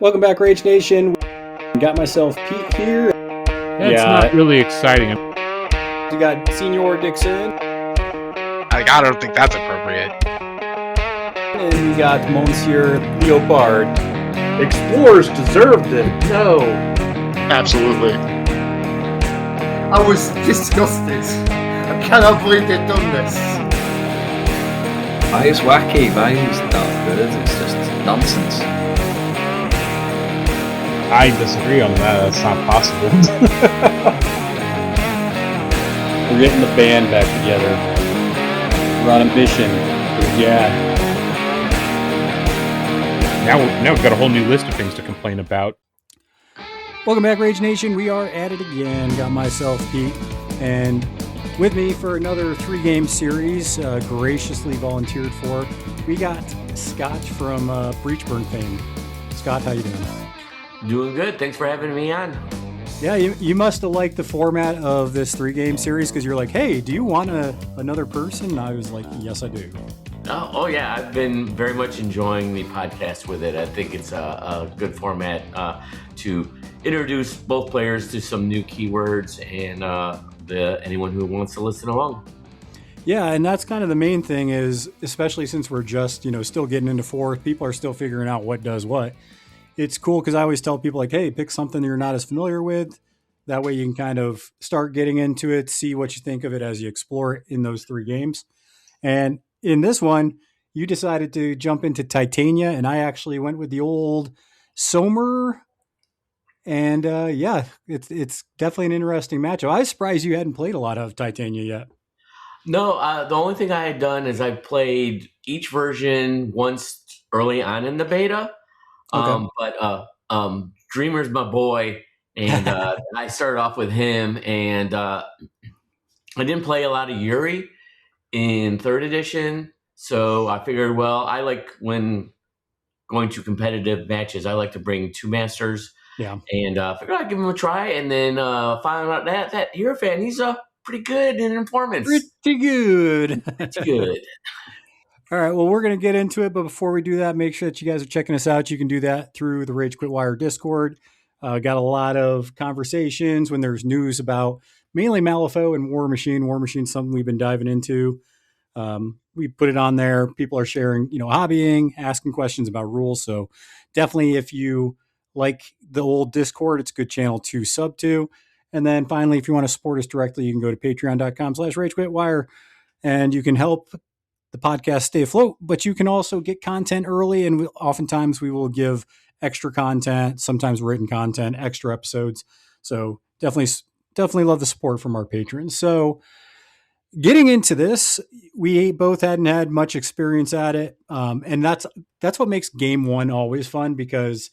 Welcome back, Rage Nation. Got myself Pete here. That's not really exciting. You got Senior Dixon. I don't think that's appropriate. And we got Monsieur Leopard. Explorers deserved it. No. Absolutely. I was disgusted. I cannot believe they've done this. Why is wacky? Why is that good? It's just nonsense. I disagree on that. That's not possible. We're getting the band back together. We're on a mission. Yeah. Now we've got a whole new list of things to complain about. Welcome back, Rage Nation. We are at it again. Got myself Pete, and with me for another 3-game series, graciously volunteered for, we got Scott from Breachburn fame. Scott, how you doing? Doing good. Thanks for having me on. Yeah, you must have liked the format of this 3-game series because you're like, hey, do you want another person? And I was like, yes, I do. Oh yeah, I've been very much enjoying the podcast with it. I think it's a good format to introduce both players to some new keywords and anyone who wants to listen along. Yeah, and that's kind of the main thing is, especially since we're just, still getting into 4th, people are still figuring out what does what. It's cool because I always tell people like, hey, pick something that you're not as familiar with. That way you can kind of start getting into it, see what you think of it as you explore it in those 3 games. And in this one, you decided to jump into Titania, and I actually went with the old Somer. And it's definitely an interesting matchup. I was surprised you hadn't played a lot of Titania yet. No, the only thing I had done is I played each version once early on in the beta. Okay. But Dreamer's my boy, and I started off with him, and I didn't play a lot of Yuri in 3rd edition, so I figured, well, I like when going to competitive matches, I like to bring 2 masters. Yeah. And figured I'd give him a try, and then found out that Hierophant, he's pretty good in informants. Pretty good. Pretty good. All right, well, we're going to get into it, but before we do that, make sure that you guys are checking us out. You can do that through the Rage Quit Wire Discord. Got a lot of conversations when there's news about mainly Malifaux and War Machine. War Machine's something we've been diving into. We put it on there. People are sharing, hobbying, asking questions about rules. So definitely if you like the old Discord, it's a good channel to sub to. And then finally, if you want to support us directly, you can go to patreon.com/RageQuitWire and you can help the podcast stay afloat, but you can also get content early. And oftentimes we will give extra content, sometimes written content, extra episodes. So definitely love the support from our patrons. So getting into this, we both hadn't had much experience at it. And that's what makes game 1 always fun because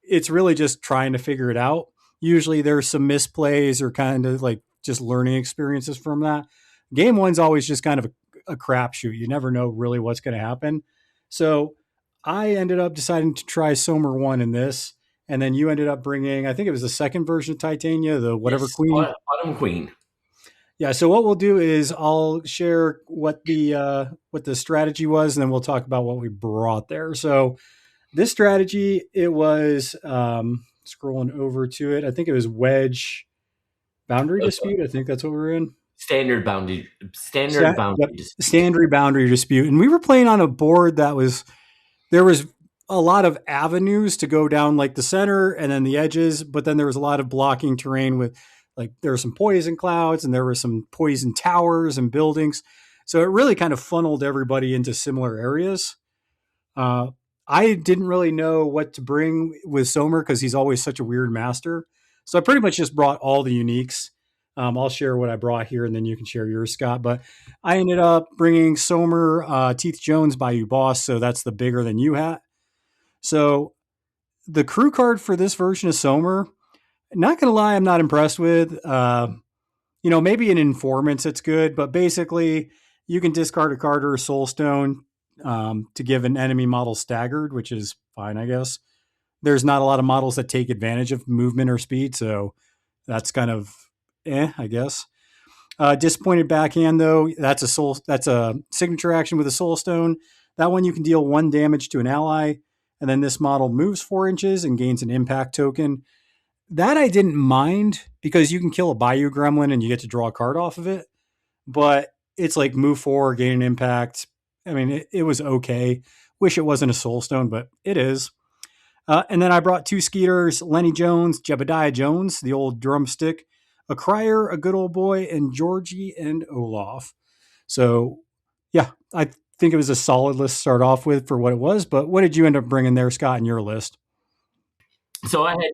it's really just trying to figure it out. Usually there's some misplays or kind of like just learning experiences from that. Game 1's always just kind of a crapshoot. You never know really what's going to happen. So I ended up deciding to try Somer 1 in this. And then you ended up bringing, I think it was the 2nd version of Titania, the whatever yes, Queen. Autumn Queen. Yeah. So what we'll do is I'll share what the strategy was, and then we'll talk about what we brought there. So this strategy, it was scrolling over to it. I think it was Wedge Boundary Dispute. I think that's what we're in. Standard boundary dispute. Standard boundary dispute. And we were playing on a board there was a lot of avenues to go down, like the center and then the edges, but then there was a lot of blocking terrain with, like, there were some poison clouds and there were some poison towers and buildings. So it really kind of funneled everybody into similar areas. I didn't really know what to bring with Somer because he's always such a weird master. So I pretty much just brought all the uniques. I'll share what I brought here and then you can share yours, Scott. But I ended up bringing Somer, Teeth Jones by you, boss. So that's the bigger than you hat. So the crew card for this version of Somer, not going to lie, I'm not impressed with. Maybe in Informants it's good, but basically you can discard a card or a soul stone to give an enemy model staggered, which is fine, I guess. There's not a lot of models that take advantage of movement or speed, so that's kind of I guess. Disappointed Backhand, though, that's a signature action with a soul stone. That one you can deal 1 damage to an ally, And then this model moves 4 inches and gains an impact token. That I didn't mind because you can kill a Bayou Gremlin and you get to draw a card off of it. But it's like move 4, gain an impact. I mean, it was okay. Wish it wasn't a Soul Stone, but it is. And then I brought 2 Skeeters, Lenny Jones, Jebediah Jones, the old drumstick, a Crier, a good old boy, and Georgie and Olaf. So, yeah, I think it was a solid list to start off with for what it was. But what did you end up bringing there, Scott, in your list? So I had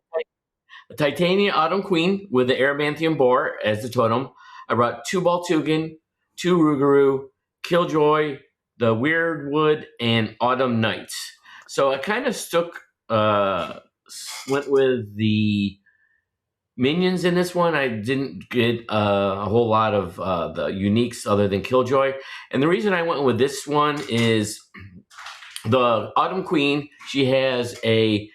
a Titania Autumn Queen with the Aramanthian Boar as the totem. I brought 2 Baltugan, 2 Rougarou, Killjoy, the Weirdwood, and Autumn Knights. So I kind of went with the minions in this one. I didn't get a whole lot of the uniques other than Killjoy. And the reason I went with this one is the Autumn Queen. She has a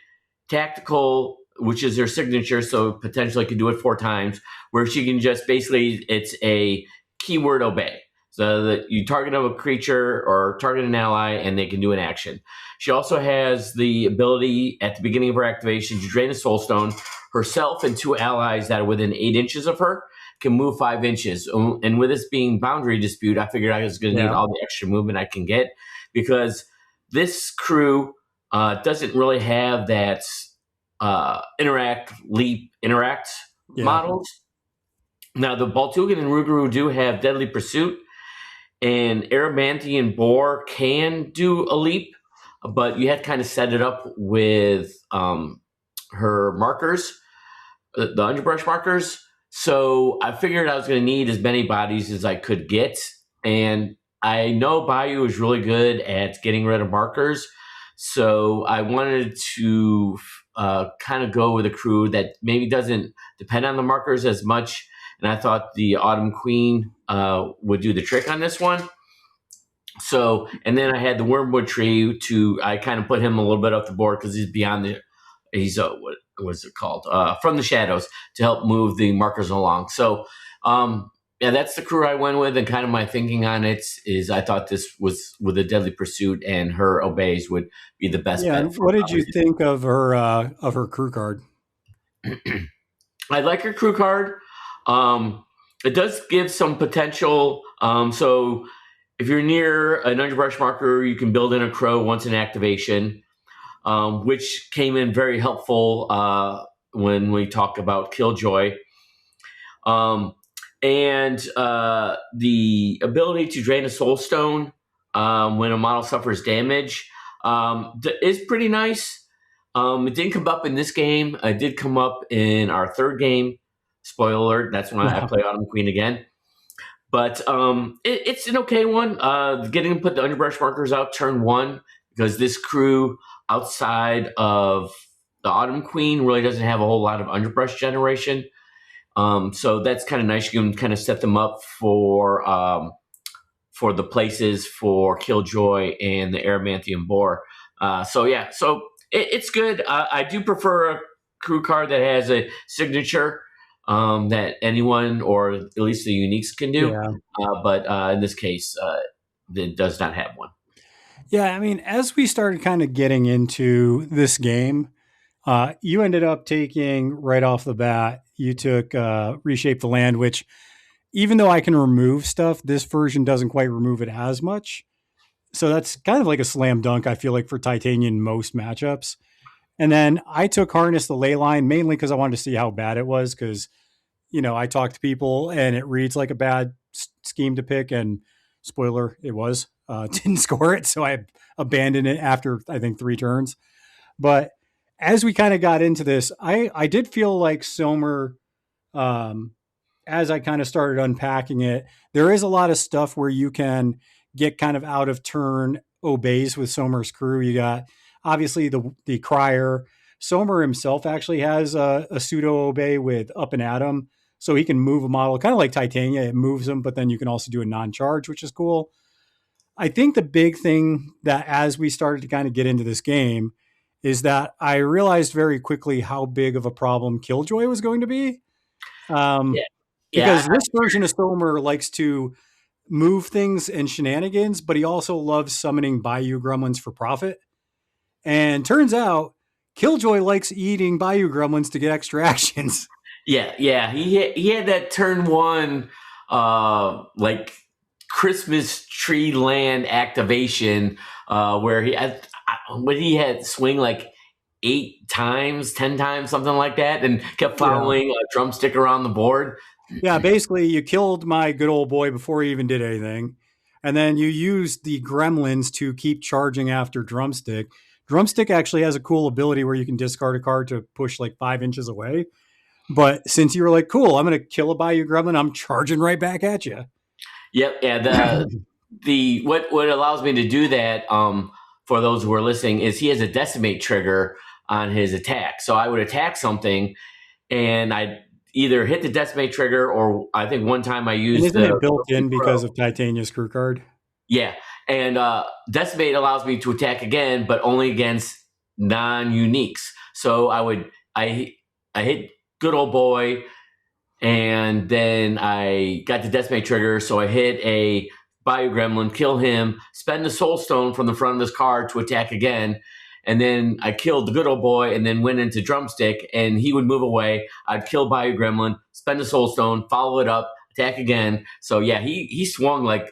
tactical, which is her signature, so potentially could do it 4 times, where she can just basically, it's a keyword obey. So that you target a creature or target an ally and they can do an action. She also has the ability at the beginning of her activation to drain a soul stone. Herself and 2 allies that are within 8 inches of her can move 5 inches. And with this being boundary dispute, I figured I was going to need all the extra movement I can get, because this crew doesn't really have that interact models. Now the Baltugan and Rougarou do have Deadly Pursuit, and Aramanthian Boar can do a leap, but you have to kind of set it up with her markers, the underbrush markers. So I figured I was going to need as many bodies as I could get, and I know Bayou is really good at getting rid of markers, so I wanted to kind of go with a crew that maybe doesn't depend on the markers as much. And I thought the Autumn Queen would do the trick on this one. So, and then I had the Wormwood Tree I kind of put him a little bit off the board because he's beyond what was it called? From the Shadows, to help move the markers along. So, yeah, that's the crew I went with, and kind of my thinking on it is I thought this was with a Deadly Pursuit and her Obeys would be the best bet. What did you think of her crew card? I like her crew card. It does give some potential. So if you're near an underbrush marker, you can build in a crow once in activation, which came in very helpful when we talk about Killjoy. And the ability to drain a soul stone when a model suffers damage is pretty nice. It didn't come up in this game. It did come up in our 3rd game. Spoiler alert, that's when I play Autumn Queen again. But it's an okay one. Getting to put the underbrush markers out turn 1, because this crew outside of the Autumn Queen really doesn't have a whole lot of underbrush generation. So that's kind of nice. You can kind of set them up for the places for Killjoy and the Aramanthian Boar. So it's good. I do prefer a crew card that has a signature that anyone, or at least the uniques, can do. But in this case, it does not have one. Yeah, I mean, as we started kind of getting into this game, you ended up taking right off the bat, you took Reshape the Land, which even though I can remove stuff, this version doesn't quite remove it as much. So that's kind of like a slam dunk, I feel like, for Titanian in most matchups. And then I took Harness the Ley Line mainly because I wanted to see how bad it was, because, I talked to people and it reads like a bad scheme to pick, and spoiler, it was. Didn't score it, so I abandoned it after, I think, 3 turns. But as we kind of got into this, I did feel like Somer, as I kind of started unpacking it, there is a lot of stuff where you can get kind of out of turn obeys with Somer's crew. You got obviously the Crier. Somer himself actually has a pseudo obey with Up and Atom, so he can move a model kind of like Titania. It moves them, but then you can also do a non-charge, which is cool. I think the big thing that as we started to kind of get into this game is that I realized very quickly how big of a problem Killjoy was going to be. Because this version of Somer likes to move things and shenanigans, but he also loves summoning Bayou Gremlins for profit. And turns out Killjoy likes eating Bayou Gremlins to get extra actions. Yeah. He had that turn one, like Christmas tree land activation, where when he had swing like 8 times, 10 times, something like that, and kept following a drumstick around the board. Yeah, basically, you killed my good old boy before he even did anything. And then you used the gremlins to keep charging after Drumstick. Drumstick actually has a cool ability where you can discard a card to push like 5 inches away. But since you were like, cool, I'm going to kill a Bayou Gremlin, I'm charging right back at you. Yep. Yeah. What allows me to do that, for those who are listening, is he has a decimate trigger on his attack. So I would attack something, and I'd either hit the decimate trigger, or I think one time I used isn't it built in because of Titania's crew card? Yeah, and decimate allows me to attack again, but only against non-uniques. So I hit good old boy, and then I got the decimate trigger. So I hit a Bayou Gremlin, kill him, spend the Soul Stone from the front of this card to attack again. And then I killed the good old boy and then went into Drumstick, and he would move away. I'd kill Bayou Gremlin, spend the Soul Stone, follow it up, attack again. So yeah, he swung like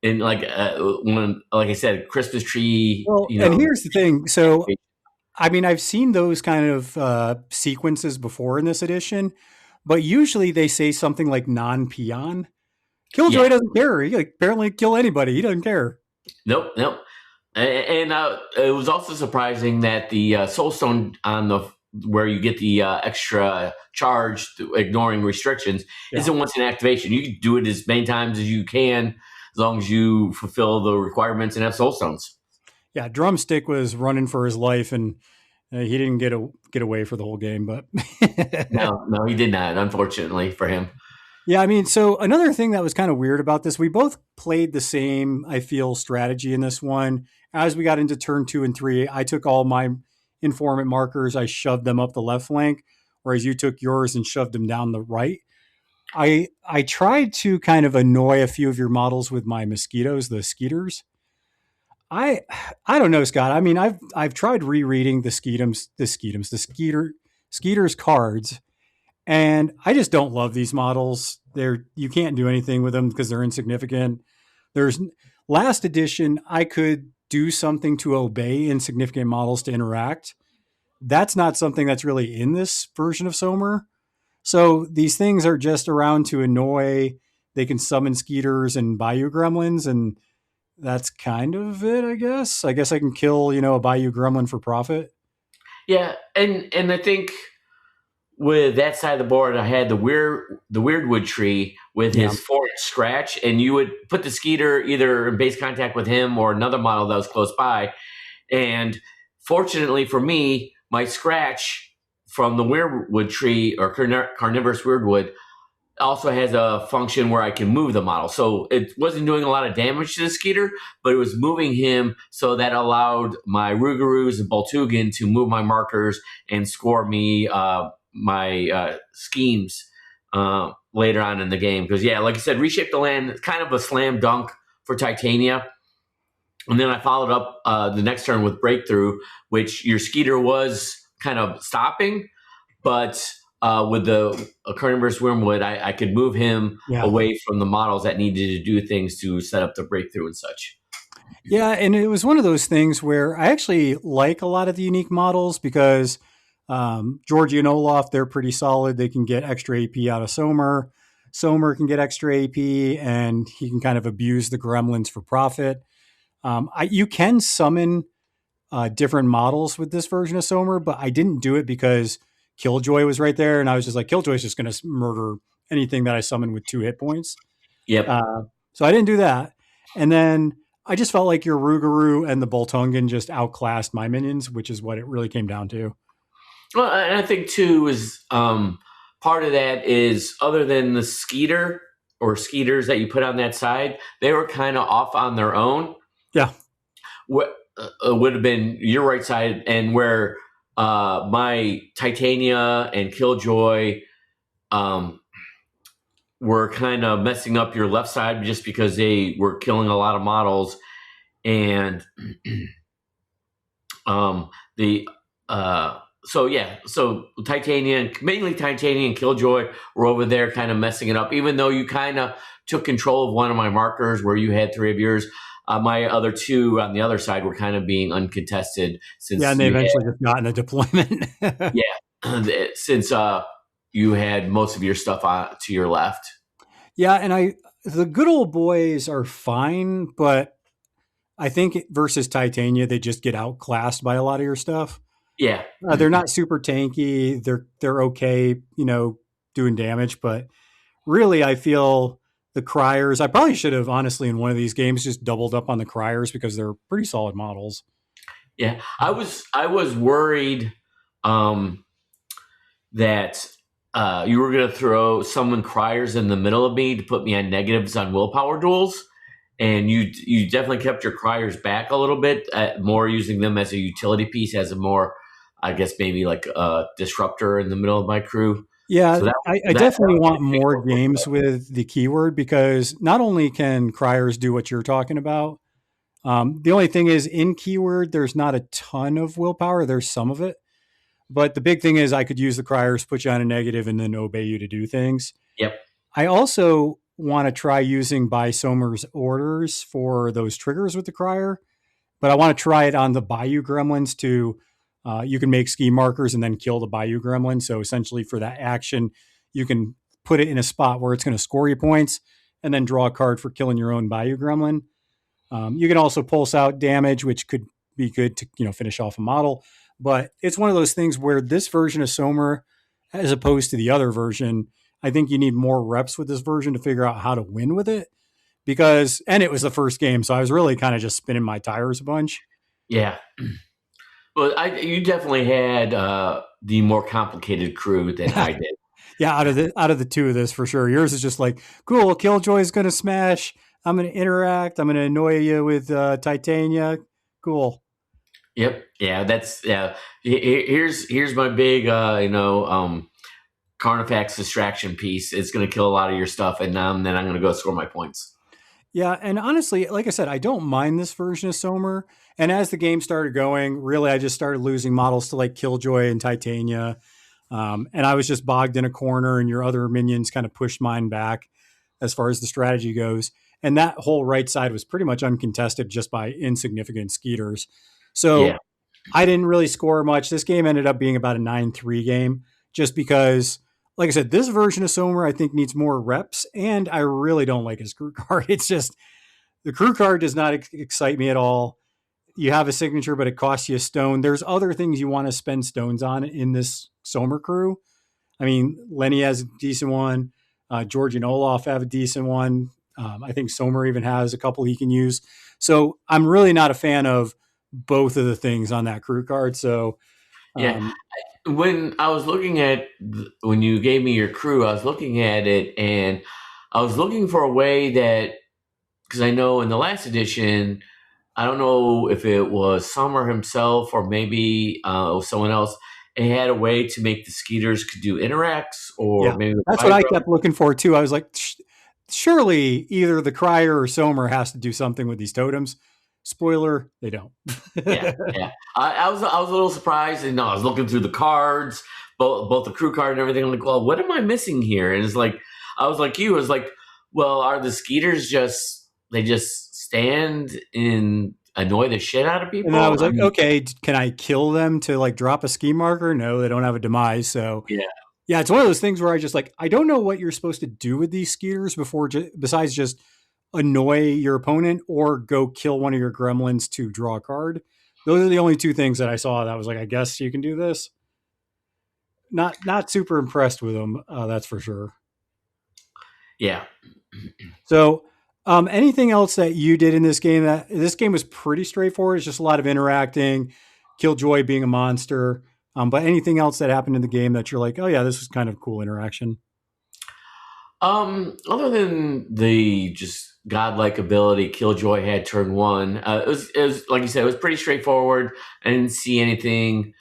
in like I said, Christmas tree. Well, and here's the thing. So, I mean, I've seen those kind of sequences before in this edition, but usually they say something like non-peon. Killjoy doesn't care. He apparently kill anybody. He doesn't care. Nope. And it was also surprising that the Soul Stone on where you get the extra charge, ignoring restrictions, isn't once an activation. You can do it as many times as you can, as long as you fulfill the requirements and have Soul Stones. Yeah, Drumstick was running for his life, and he didn't get away for the whole game. But no, he did not. Unfortunately for him. Yeah, I mean, so another thing that was kind of weird about this, we both played the same, I feel, strategy in this one. As we got into turn 2 and 3, I took all my informant markers, I shoved them up the left flank, whereas you took yours and shoved them down the right. I tried to kind of annoy a few of your models with my mosquitoes, the skeeters. I don't know, Scott. I mean, I've tried rereading the skeeters cards, and I just don't love these models. You can't do anything with them because they're insignificant. There's last edition, I could do something to obey insignificant models to interact. That's not something that's really in this version of Somer. So these things are just around to annoy. They can summon skeeters and Bayou Gremlins, and that's kind of it, I guess. I guess I can kill, a Bayou Gremlin for profit. Yeah, and I think with that side of the board, I had the Weirdwood tree with his 4-inch scratch, and you would put the skeeter either in base contact with him or another model that was close by. And fortunately for me, my scratch from the Weirdwood tree, or Carnivorous Weirdwood, also has a function where I can move the model. So it wasn't doing a lot of damage to the skeeter, but it was moving him, so that allowed my Rougarous and Boltugan to move my markers and score me my schemes later on in the game. Because like I said, Reshape the Land, kind of a slam dunk for Titania. And then I followed up the next turn with Breakthrough, which your skeeter was kind of stopping, but with the Carnivorous Wormwood, I could move him away from the models that needed to do things to set up the Breakthrough and such. Yeah, and it was one of those things where I actually like a lot of the unique models because Georgie and Olaf, they're pretty solid. They can get extra AP out of Somer. Somer can get extra AP, and he can kind of abuse the gremlins for profit. You can summon different models with this version of Somer, but I didn't do it because Killjoy was right there, and I was just like, Killjoy's just going to murder anything that I summon with 2 hit points. Yep. So I didn't do that. And then I just felt like your Rougarou and the Boltungan just outclassed my minions, which is what it really came down to. Well, and I think too is part of that is, other than the skeeter or skeeters that you put on that side, they were kind of off on their own. Yeah. What would have been your right side, and where my Titania and Killjoy were kind of messing up your left side just because they were killing a lot of models. And The so yeah, so Titania, mainly Titania and Killjoy were over there kind of messing it up. Even though you kind of took control of one of my markers where you had 3 of yours, my other 2 on the other side were kind of being uncontested Yeah, since and they eventually just got in a deployment. since you had most of your stuff to your left. Yeah, and the good old boys are fine, but I think versus Titania, they just get outclassed by a lot of your stuff. Yeah, They're not super tanky. They're okay, doing damage, but really, I feel the Criers. I probably should have honestly in one of these games just doubled up on the Criers because they're pretty solid models. yeah. I was worried that you were going to throw someone Criers in the middle of me to put me on negatives on willpower duels. And you definitely kept your Criers back a little bit, more using them as a utility piece, as a more, I guess, maybe like a disruptor in the middle of my crew. Yeah, So I definitely want more games with the keyword because not only can Criers do what you're talking about, the only thing is in keyword, there's not a ton of willpower. There's some of it. But the big thing is I could use the Criers, put you on a negative, and then obey you to do things. Yep. I also want to try using by Somer's orders for those triggers with the Crier, but I want to try it on the Bayou Gremlins to, you can make ski markers and then kill the Bayou Gremlin. So essentially for that action, you can put it in a spot where it's going to score you points and then draw a card for killing your own Bayou Gremlin. You can also pulse out damage, which could be good to finish off a model. But it's one of those things where this version of Somer, as opposed to the other version, I think you need more reps with this version to figure out how to win with it. And it was the first game, so I was really kind of just spinning my tires a bunch. Yeah. Well, you definitely had the more complicated crew than I did. Yeah, out of the 2 of this for sure. Yours is just like, cool, Killjoy's going to smash. I'm going to interact. I'm going to annoy you with Titania. Cool. Yep. Yeah. Here's my big, Carnifex distraction piece. It's going to kill a lot of your stuff, and then I'm going to go score my points. Yeah, and honestly, like I said, I don't mind this version of Somer. And as the game started going, really, I just started losing models to like Killjoy and Titania. And I was just bogged in a corner, and your other minions kind of pushed mine back as far as the strategy goes. And that whole right side was pretty much uncontested just by insignificant skeeters. So yeah. I didn't really score much. This game ended up being about a 9-3 game just because, like I said, this version of Somer I think needs more reps, and I really don't like his crew card. It's just the crew card does not excite me at all. You have a signature, but it costs you a stone. There's other things you want to spend stones on in this Somer crew. I mean, Lenny has a decent one. George and Olaf have a decent one. I think Somer even has a couple he can use. So I'm really not a fan of both of the things on that crew card. So yeah, when I was looking at when you gave me your crew, I was looking at it and I was looking for a way that, because I know in the last edition, I don't know if it was Summer himself or maybe someone else. It had a way to make the skeeters could do interacts, or maybe that's what I kept looking for too. I was like, surely either the Crier or Somer has to do something with these totems. Spoiler, they don't. yeah. I was a little surprised, and I was looking through the cards, both the crew card and everything. I'm like, well, what am I missing here? And it's like, I was like you. I was like, well, are the skeeters just stand and annoy the shit out of people? And I was like, okay, can I kill them to like drop a ski marker? No, they don't have a demise. So yeah, it's one of those things where I just like, I don't know what you're supposed to do with these skeeters besides just annoy your opponent or go kill one of your gremlins to draw a card. Those are the only 2 things that I saw that was like, I guess you can do this. Not super impressed with them. That's for sure. Yeah. So anything else that you did in this game? This game was pretty straightforward. It's just a lot of interacting, Killjoy being a monster. But anything else that happened in the game that you're like, oh yeah, this was kind of cool interaction? Other than the just godlike ability Killjoy had turn 1, it was like you said, it was pretty straightforward. I didn't see anything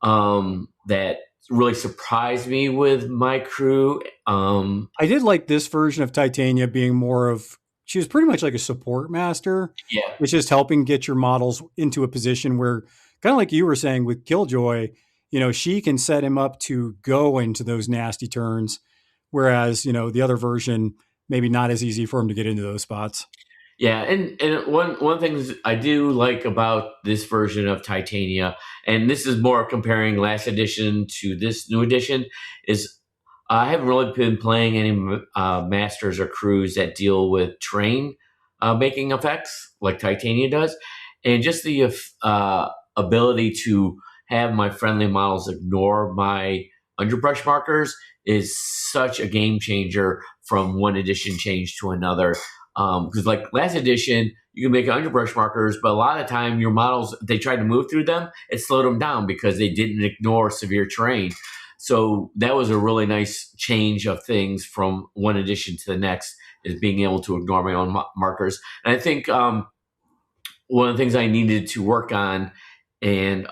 that really surprised me with my crew. I did like this version of Titania being more of, she was pretty much like a support master. Yeah. It's just helping get your models into a position where kind of like you were saying with Killjoy, she can set him up to go into those nasty turns, whereas, the other version, maybe not as easy for him to get into those spots. Yeah, and one thing I do like about this version of Titania, and this is more comparing last edition to this new edition, is I haven't really been playing any masters or crews that deal with terrain making effects like Titania does, and just the ability to have my friendly models ignore my underbrush markers is such a game changer from one edition change to another. Because like last edition, you can make underbrush markers, but a lot of the time your models, they tried to move through them, it slowed them down because they didn't ignore severe terrain. So that was a really nice change of things from one edition to the next, is being able to ignore my own markers. And I think one of the things I needed to work on and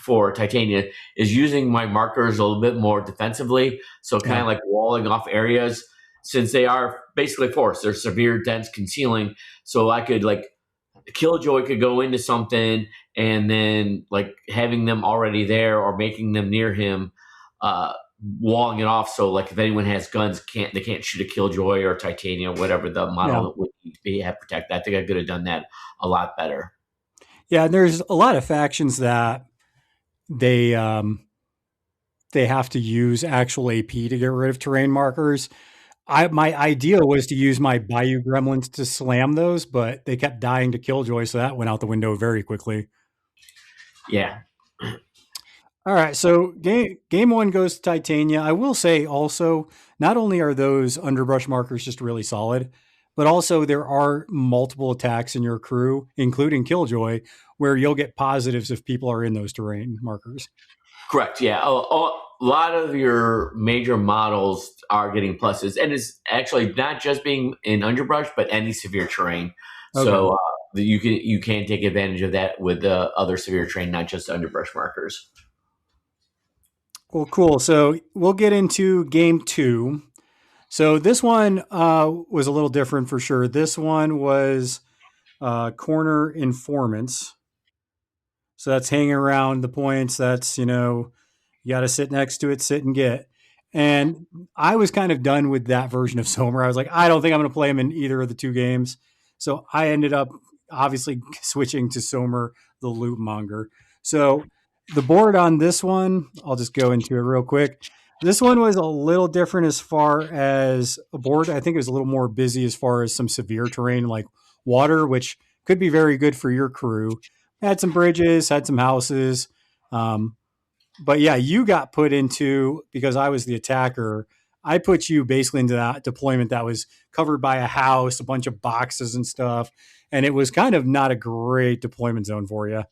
for Titania is using my markers a little bit more defensively. So kind of like walling off areas, since they are basically forced. They're severe, dense concealing. So I could like Killjoy could go into something and then like having them already there or making them near him, walling it off. So like if anyone has guns, they can't shoot a Killjoy or Titania, whatever the model would be have protect. I think I could have done that a lot better. Yeah, and there's a lot of factions that they have to use actual AP to get rid of terrain markers. My idea was to use my Bayou Gremlins to slam those, but they kept dying to Killjoy, so that went out the window very quickly. Yeah. All right, so game one goes to Titania. I will say also, not only are those underbrush markers just really solid, but also there are multiple attacks in your crew, including Killjoy, where you'll get positives if people are in those terrain markers. Correct. Yeah. A lot of your major models are getting pluses, and it's actually not just being in underbrush, but any severe terrain. Okay. So you can take advantage of that with the other severe terrain, not just underbrush markers. Well, cool. So we'll get into game two. So this one was a little different for sure. This one was corner informants. So that's hanging around the points. That's, you got to sit next to it, sit and get. And I was kind of done with that version of Somer. I was like, I don't think I'm going to play him in either of the two games. So I ended up obviously switching to Somer, the loot monger. So the board on this one, I'll just go into it real quick. This one was a little different as far as a board. I think it was a little more busy as far as some severe terrain like water, which could be very good for your crew. Had some bridges, had some houses. But yeah, you got put into, because I was the attacker, I put you basically into that deployment that was covered by a house, a bunch of boxes and stuff. And it was kind of not a great deployment zone for you.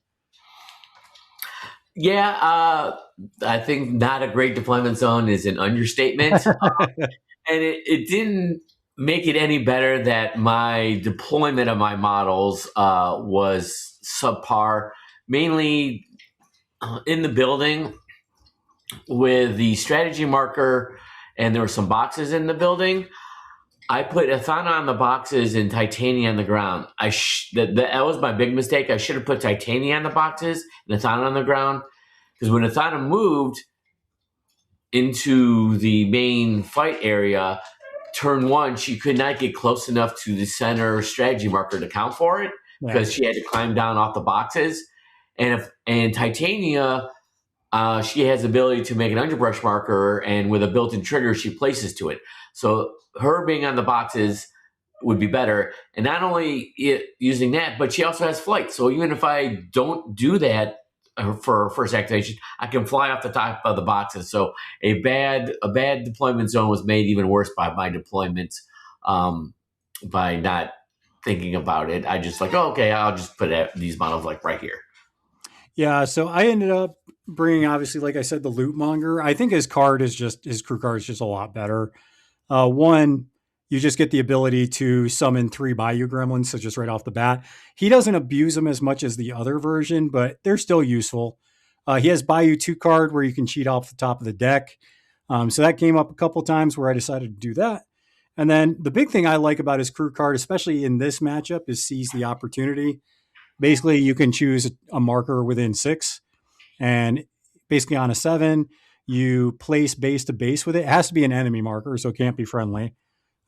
Yeah, I think not a great deployment zone is an understatement. And it didn't make it any better that my deployment of my models was subpar, mainly in the building with the strategy marker, and there were some boxes in the building. I put Athana on the boxes and Titania on the ground. That was my big mistake. I should have put Titania on the boxes and Athana on the ground, because when Athana moved into the main fight area, turn one, she could not get close enough to the center strategy marker to count for it, because she had to climb down off the boxes. And Titania, she has the ability to make an underbrush marker, and with a built-in trigger, she places to it. So her being on the boxes would be better. And not only using that, but she also has flight. So even if I don't do that for first activation, I can fly off the top of the boxes. So a bad deployment zone was made even worse by my deployment, by not thinking about it. I just like, okay, I'll just put these models like right here. Yeah, so I ended up bringing, obviously, like I said, the loot monger. I think his crew card is just a lot better. One, you just get the ability to summon 3 Bayou Gremlins, so just right off the bat. He doesn't abuse them as much as the other version, but they're still useful. He has Bayou 2 card where you can cheat off the top of the deck. So that came up a couple times where I decided to do that. And then the big thing I like about his crew card, especially in this matchup, is Seize the Opportunity. basically you can choose a marker within 6, and basically on a 7, you place base to base with it. It has to be an enemy marker, so it can't be friendly.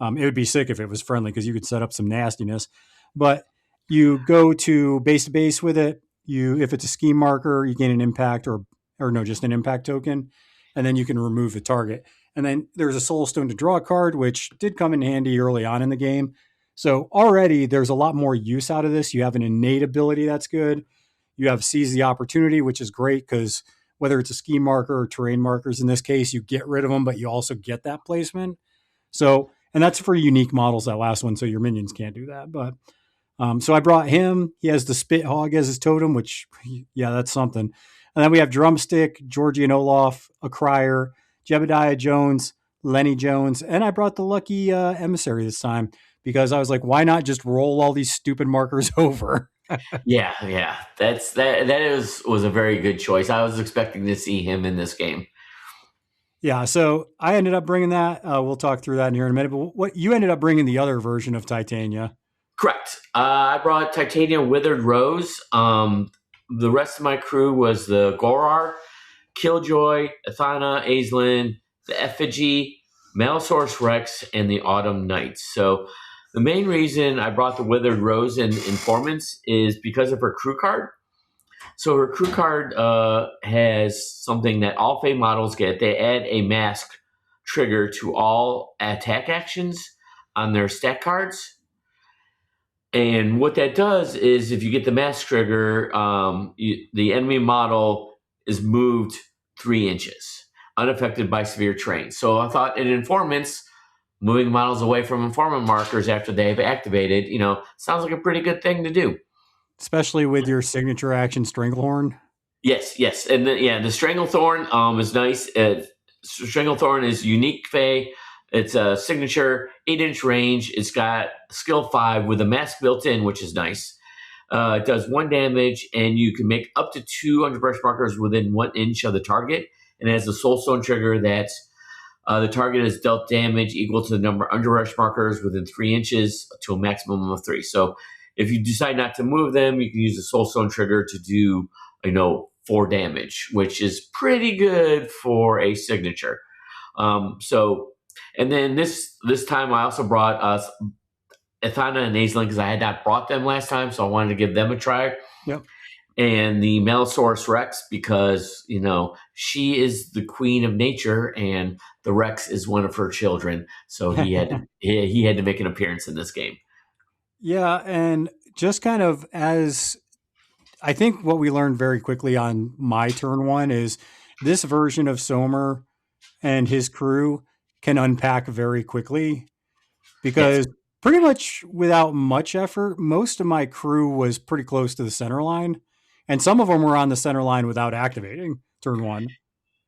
It would be sick if it was friendly because you could set up some nastiness. But you go to base with it. If it's a scheme marker, you gain an impact or no, just an impact token, and then you can remove the target. And then there's a soul stone to draw a card, which did come in handy early on in the game. So already there's a lot more use out of this. You have an innate ability that's good. You have seize the opportunity, which is great because whether it's a scheme marker or terrain markers, in this case, you get rid of them, but you also get that placement. So, and that's for unique models, that last one. So your minions can't do that. But so I brought him. He has the Spit Hog as his totem, which, yeah, that's something. And then we have Drumstick, Georgian Olaf, a Crier, Jebediah Jones, Lenny Jones, and I brought the Lucky Emissary this time because I was like, why not just roll all these stupid markers over? Yeah. That was a very good choice. I was expecting to see him in this game. Yeah, so I ended up bringing that. We'll talk through that in here in a minute. But what you ended up bringing the other version of Titania. Correct. I brought Titania Withered Rose. The rest of my crew was the Gorar, Killjoy, Athana, Aislinn, the Effigy, Malifaux Rex, and the Autumn Knights. So the main reason I brought the Withered Rose in Informants is because of her crew card. So her crew card has something that all Fae models get. They add a mask trigger to all attack actions on their stat cards. And what that does is if you get the mask trigger, the enemy model is moved 3 inches, unaffected by severe terrain. So I thought in Informants, moving models away from informant markers after they've activated, sounds like a pretty good thing to do. Especially with your signature action Stranglehorn. Yes. And the Stranglethorn is nice. Stranglethorn is unique Fae. It's a signature 8-inch range. It's got skill 5 with a mask built in, which is nice. It does 1 damage, and you can make up to 2 underbrush markers within 1 inch of the target. And it has a soulstone trigger that the target is dealt damage equal to the number of underbrush markers within 3 inches to a maximum of 3. So if you decide not to move them, you can use the soulstone trigger to do 4 damage, which is pretty good for a signature. And then this time I also brought Athana and Aislinn because I had not brought them last time, so I wanted to give them a try. Yep. And the Malifaux Rex because, she is the queen of nature and the Rex is one of her children. So he had to make an appearance in this game. Yeah, and just kind of as I think what we learned very quickly on my turn 1 is this version of Somer and his crew can unpack very quickly because pretty much without much effort, most of my crew was pretty close to the center line. And some of them were on the center line without activating turn 1.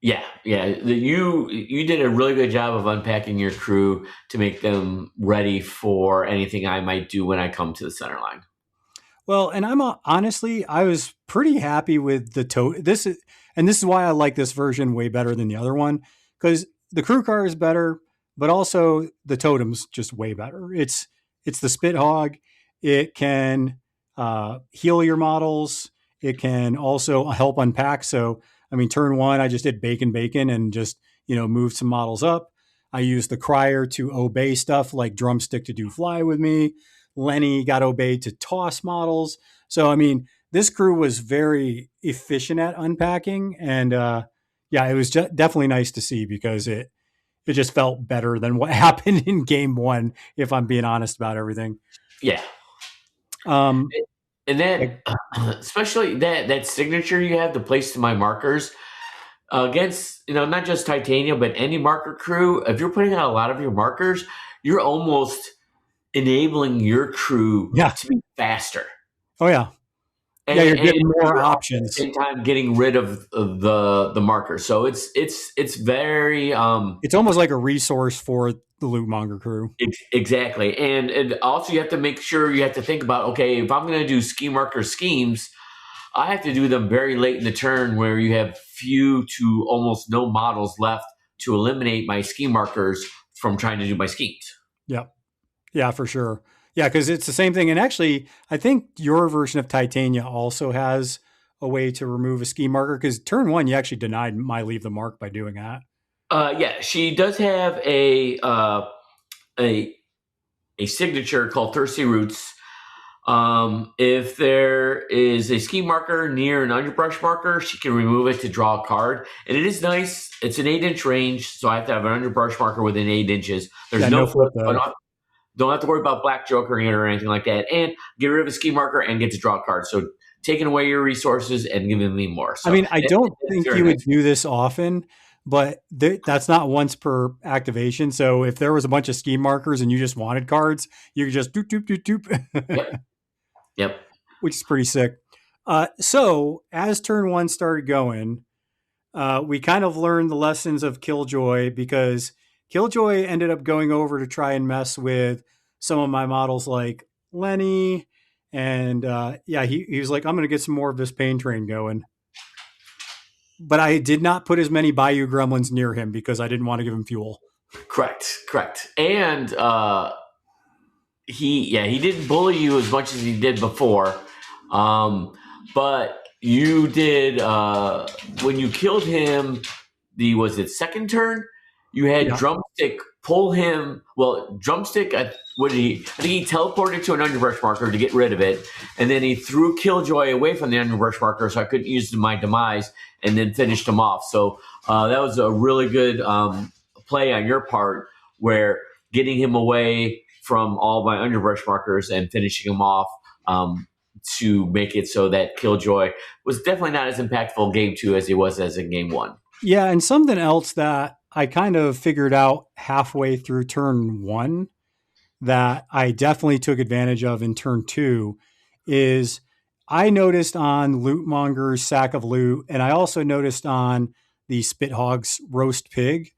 Yeah. You did a really good job of unpacking your crew to make them ready for anything I might do when I come to the center line. Well, and honestly, I was pretty happy with the this is why I like this version way better than the other one because the crew car is better, but also the totem's just way better. It's the Spit Hog. It can heal your models. It can also help unpack. So, turn 1, I just did bacon and just, moved some models up. I used the Crier to obey stuff like Drumstick to do fly with me. Lenny got obeyed to toss models. So, this crew was very efficient at unpacking. And it was definitely nice to see because it just felt better than what happened in game 1, if I'm being honest about everything. Yeah. And then, especially that signature you have to place to my markers against, not just Titania, but any marker crew. If you're putting out a lot of your markers, you're almost enabling your crew to be faster. Oh yeah. And, you're getting more options. In time, getting rid of the marker. So it's very. It's almost like a resource for the loot monger crew. Exactly, and also you have to make sure you have to think about if I'm going to do scheme marker schemes, I have to do them very late in the turn where you have few to almost no models left to eliminate my scheme markers from trying to do my schemes. Yep. Yeah, for sure. Yeah, because it's the same thing. And actually, I think your version of Titania also has a way to remove a ski marker. Because turn one, you actually denied my leave the mark by doing that. Yeah, she does have a a signature called Thirsty Roots. If there is a ski marker near an underbrush marker, she can remove it to draw a card. And it is nice. It's an 8-inch range, so I have to have an underbrush marker within 8 inches. There's Yeah, no no flip flip, though. don't have to worry about black jokering it or anything like that. And get rid of a ski marker and get to draw a card. So taking away your resources and giving me more. So I mean, I don't it's think very you would nice. do this often, but that's not once per activation. So if there was a bunch of ski markers and you just wanted cards, you could just doop, doop, doop, doop, Yep. Yep. which is pretty sick. So as turn one started going, we kind of learned the lessons of Killjoy because Killjoy ended up going over to try and mess with some of my models like Lenny. And yeah, he was like, I'm going to get some more of this pain train going. But I did not put as many Bayou Gremlins near him because I didn't want to give him fuel. Correct. And he didn't bully you as much as he did before. But you did when you killed him, was it second turn? You had Yeah. Drumstick pull him. Well, Drumstick, I think he teleported to an underbrush marker to get rid of it, and then he threw Killjoy away from the underbrush marker, so I couldn't use my demise, and then finished him off. So that was a really good play on your part, where getting him away from all my underbrush markers and finishing him off to make it so that Killjoy was definitely not as impactful in game 2 as he was as in game 1. Yeah, and something else that I kind of figured out halfway through turn 1 that I definitely took advantage of in turn 2 is I noticed on Lootmonger's Sack of Loot, and I also noticed on the Spithog's Roast Pig,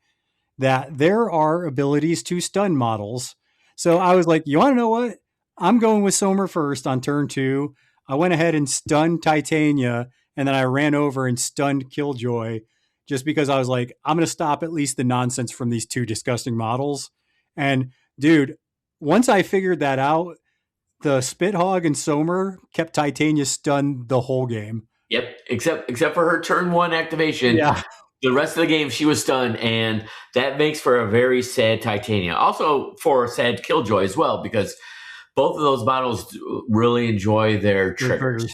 that there are abilities to stun models. So I was like, you want to know what? I'm going with Somer first on turn 2. I went ahead and stunned Titania, and then I ran over and stunned Killjoy just because I was like, I'm going to stop at least the nonsense from these two disgusting models. And dude, once I figured that out, the Spithog and Somer kept Titania stunned the whole game. Yep, except for her turn 1 activation. Yeah. The rest of the game, she was stunned, and that makes for a very sad Titania. Also for a sad Killjoy as well, because both of those models really enjoy their triggers.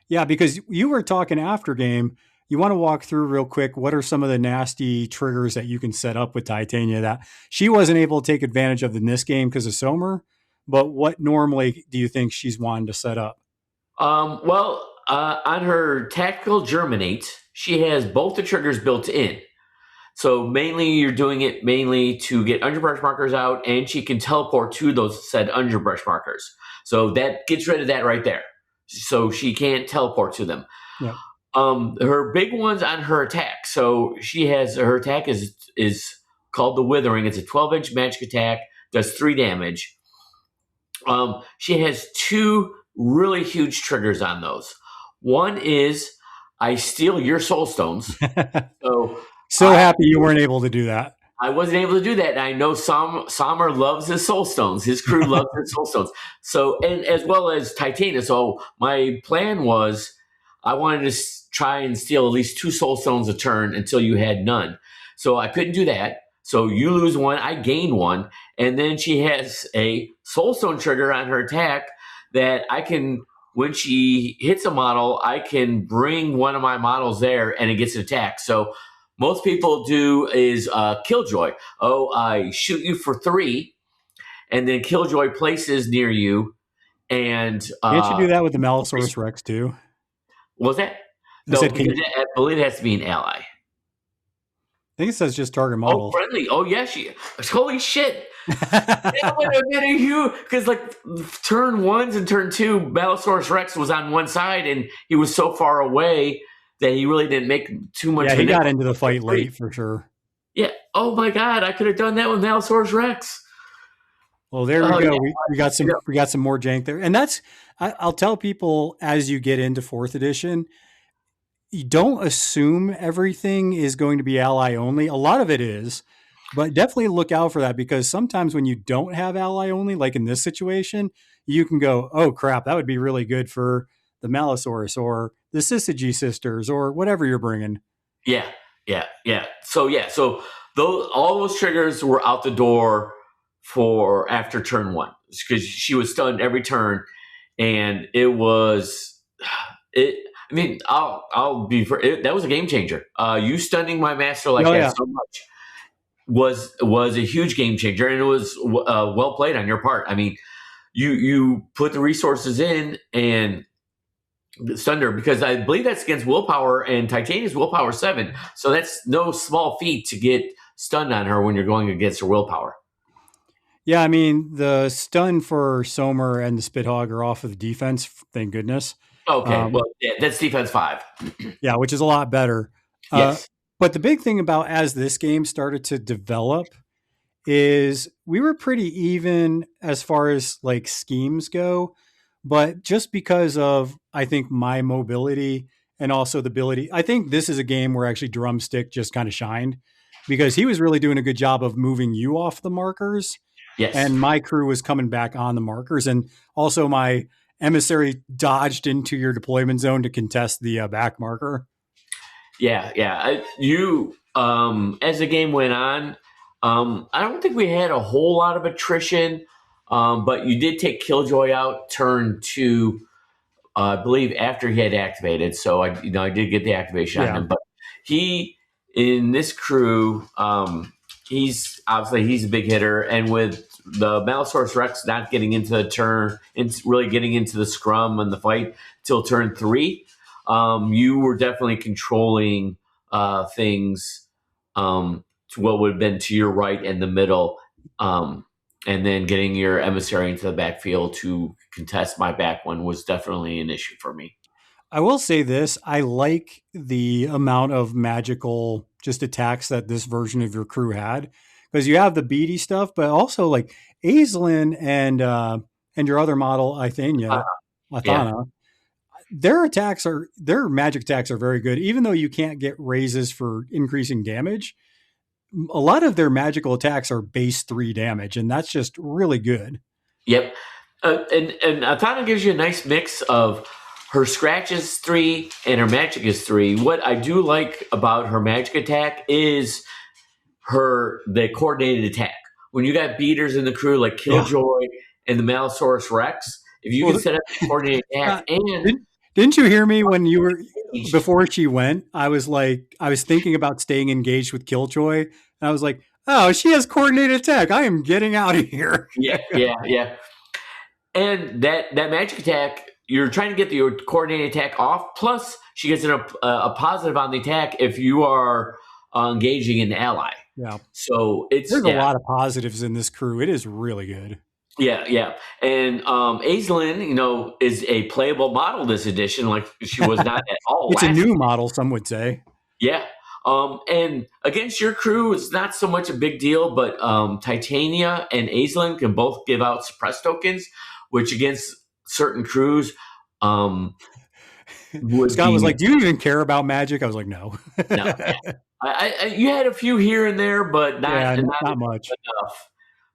Yeah, because you were talking after game. You want to walk through real quick. What are some of the nasty triggers that you can set up with Titania that she wasn't able to take advantage of in this game because of Somer? But what normally do you think she's wanting to set up? On her Tactical Germinate, she has both the triggers built in. So mainly you're doing it mainly to get underbrush markers out, and she can teleport to those said underbrush markers. So that gets rid of that right there. So she can't teleport to them. Yeah. Her big ones on her attack. So her attack is called the Withering. It's a 12-inch magic attack, does 3 damage. She has 2 really huge triggers on those. One is I steal your soul stones. So happy you weren't able to do that. I wasn't able to do that. And I know Sommer loves his soul stones. His crew loves his soul stones. So, and as well as Titania. So my plan was I wanted to try and steal at least 2 soul stones a turn until you had none. So I couldn't do that. So you lose 1, I gain 1. And then she has a soul stone trigger on her attack that I can, when she hits a model, I can bring one of my models there and it gets an attack. So most people do is Killjoy. Oh, I shoot you for 3, and then Killjoy places near you. And can't you do that with the Malifaux Rex too? Was that? No, because I believe it has to be an ally. I think it says just target model. Oh, friendly. Oh, yeah. Holy shit. That would have been a huge, because like turn 1s and turn 2, Malifaux Rex was on one side, and he was so far away that he really didn't make too much. Yeah, he got into the fight late for sure. Yeah. Oh my God, I could have done that with Malifaux Rex. Well, there we go. Yeah. We got some more jank there, and that's I'll tell people as you get into 4th edition, you don't assume everything is going to be ally only. A lot of it is, But definitely look out for that because sometimes when you don't have ally only, like in this situation, you can go, oh crap, that would be really good for the Malisaurus or the Syzygy sisters or whatever you're bringing. Yeah, yeah. So those all those triggers were out the door for after turn one because she was stunned every turn, and it was it. I mean, I'll be that was a game changer. You stunning my master like Oh that yeah. so much was a huge game changer, and it was well played on your part. I mean, you put the resources in and stunned her because I believe that's against willpower, and Titania's willpower 7, so that's no small feat to get stunned on her when you're going against her willpower. Yeah, I mean the stun for Somer and the Spithog are off of defense, thank goodness. Okay, well, yeah, that's defense 5. Yeah, which is a lot better. Yes. But the big thing about as this game started to develop is we were pretty even as far as like schemes go, but just because of I think my mobility and also the ability, I think this is a game where actually Drumstick just kind of shined because he was really doing a good job of moving you off the markers Yes. and my crew was coming back on the markers and also my emissary dodged into your deployment zone to contest the back marker. Yeah. As the game went on, I don't think we had a whole lot of attrition, but you did take Killjoy out turn 2, I believe, after he had activated. So I did get the activation on him, but he in this crew, he's a big hitter, and with the Malisaurus Rex not getting into the turn, it's really getting into the scrum and the fight till turn 3. You were definitely controlling things to what would have been to your right and the middle, and then getting your emissary into the backfield to contest my back one was definitely an issue for me. I will say this. I like the amount of magical just attacks that this version of your crew had because you have the beady stuff, but also like Aislinn and your other model, Athena, their magic attacks are very good. Even though you can't get raises for increasing damage, a lot of their magical attacks are base 3 damage, and that's just really good. Yep. And Athena gives you a nice mix of her scratch is 3 and her magic is 3. What I do like about her magic attack is the coordinated attack. When you got beaters in the crew like Killjoy and the Malisaurus Rex, if you can set up a coordinated attack Didn't you hear me when you were before she went? I was thinking about staying engaged with Killjoy, and I was like, "Oh, she has coordinated attack. I am getting out of here." Yeah. And that magic attack, you're trying to get your coordinated attack off. Plus, she gets a positive on the attack if you are engaging an ally. Yeah. So there's a lot of positives in this crew. It is really good. Yeah. And Aislinn, is a playable model this edition, like she was not at all. It's a new model, some would say. Yeah. And against your crew, it's not so much a big deal, but Titania and Aislinn can both give out suppress tokens, which against certain crews, Scott was like, "Do you even care about magic?" I was like, "No." No. You had a few here and there, but not much enough.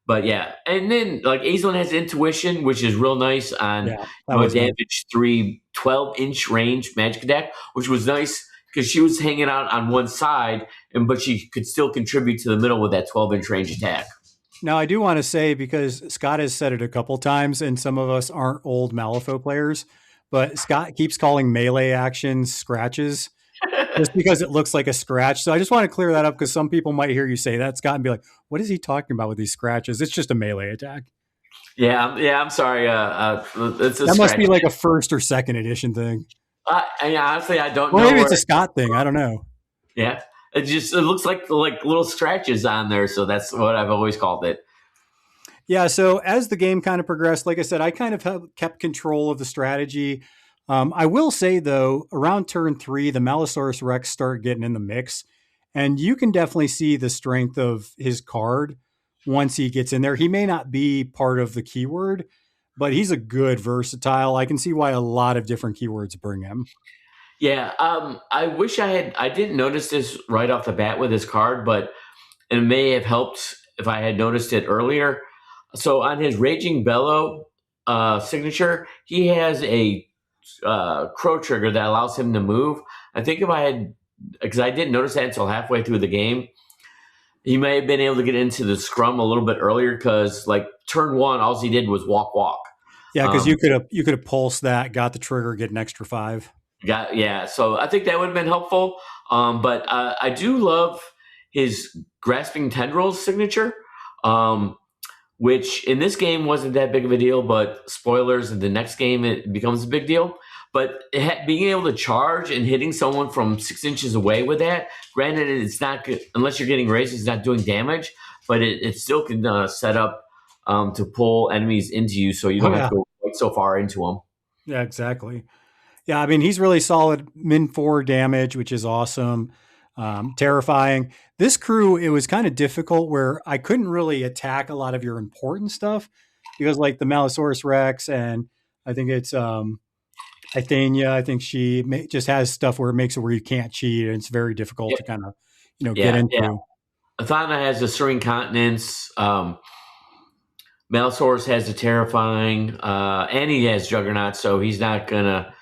But yeah, and then like Aislinn has intuition, which is real nice on damage 3 12-inch range magic attack, which was nice because she was hanging out on one side, but she could still contribute to the middle with that 12-inch range attack. Now, I do want to say, because Scott has said it a couple times, and some of us aren't old Malifaux players, but Scott keeps calling melee actions scratches just because it looks like a scratch. So I just want to clear that up because some people might hear you say that, Scott, and be like, what is he talking about with these scratches? It's just a melee attack. Yeah, I'm sorry. It's that must be like a first or second edition thing. Honestly, I don't know. Maybe it's a Scott thing. I don't know. Yeah, it looks like little scratches on there, so that's what I've always called it. Yeah, so as the game kind of progressed, like I said, I kind of kept control of the strategy. I will say, though, around turn 3, the Malisaurus Rex start getting in the mix, and you can definitely see the strength of his card once he gets in there. He may not be part of the keyword, but he's a good versatile. I can see why a lot of different keywords bring him. Yeah, I wish I didn't notice this right off the bat with his card, but and it may have helped if I had noticed it earlier. So on his Raging Bellow signature, he has a crow trigger that allows him to move. I think if I had, because I didn't notice that until halfway through the game, he may have been able to get into the scrum a little bit earlier because, like, turn 1, all he did was walk. Yeah, because you could have pulsed that, got the trigger, get an extra 5. So I think that would have been helpful. But I do love his Grasping Tendrils signature, which in this game wasn't that big of a deal, but spoilers, in the next game it becomes a big deal. But being able to charge and hitting someone from 6 inches away with that, granted, it's not good, unless you're getting raised, it's not doing damage, but it still can set up to pull enemies into you, so you don't have to go quite so far into them. Yeah, exactly. Yeah, I mean, he's really solid min 4 damage, which is awesome. Terrifying. This crew, it was kind of difficult where I couldn't really attack a lot of your important stuff because, like, the Malisaurus Rex, and I think it's Ithania, I think she just has stuff where it makes it where you can't cheat, and it's very difficult to kind of, get into. Yeah. Athana has the Serene Continence. Malisaurus has the Terrifying, and he has Juggernaut, so he's not gonna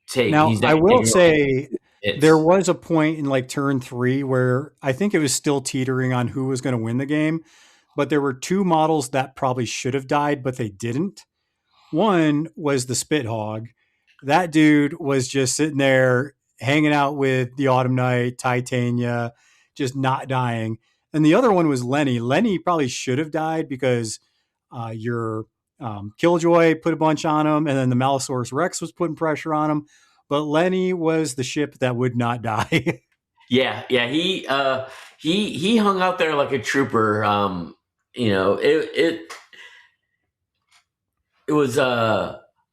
take. Now, I will say hits. There was a point in like turn 3 where I think it was still teetering on who was going to win the game, but there were 2 models that probably should have died, but they didn't. One was the Spithog. That dude was just sitting there hanging out with the Autumn Knight, Titania, just not dying. And the other one was Lenny. Lenny probably should have died because your Killjoy put a bunch on him, and then the Malisaurus Rex was putting pressure on him. But Lenny was the ship that would not die. Yeah. He hung out there like a trooper. It was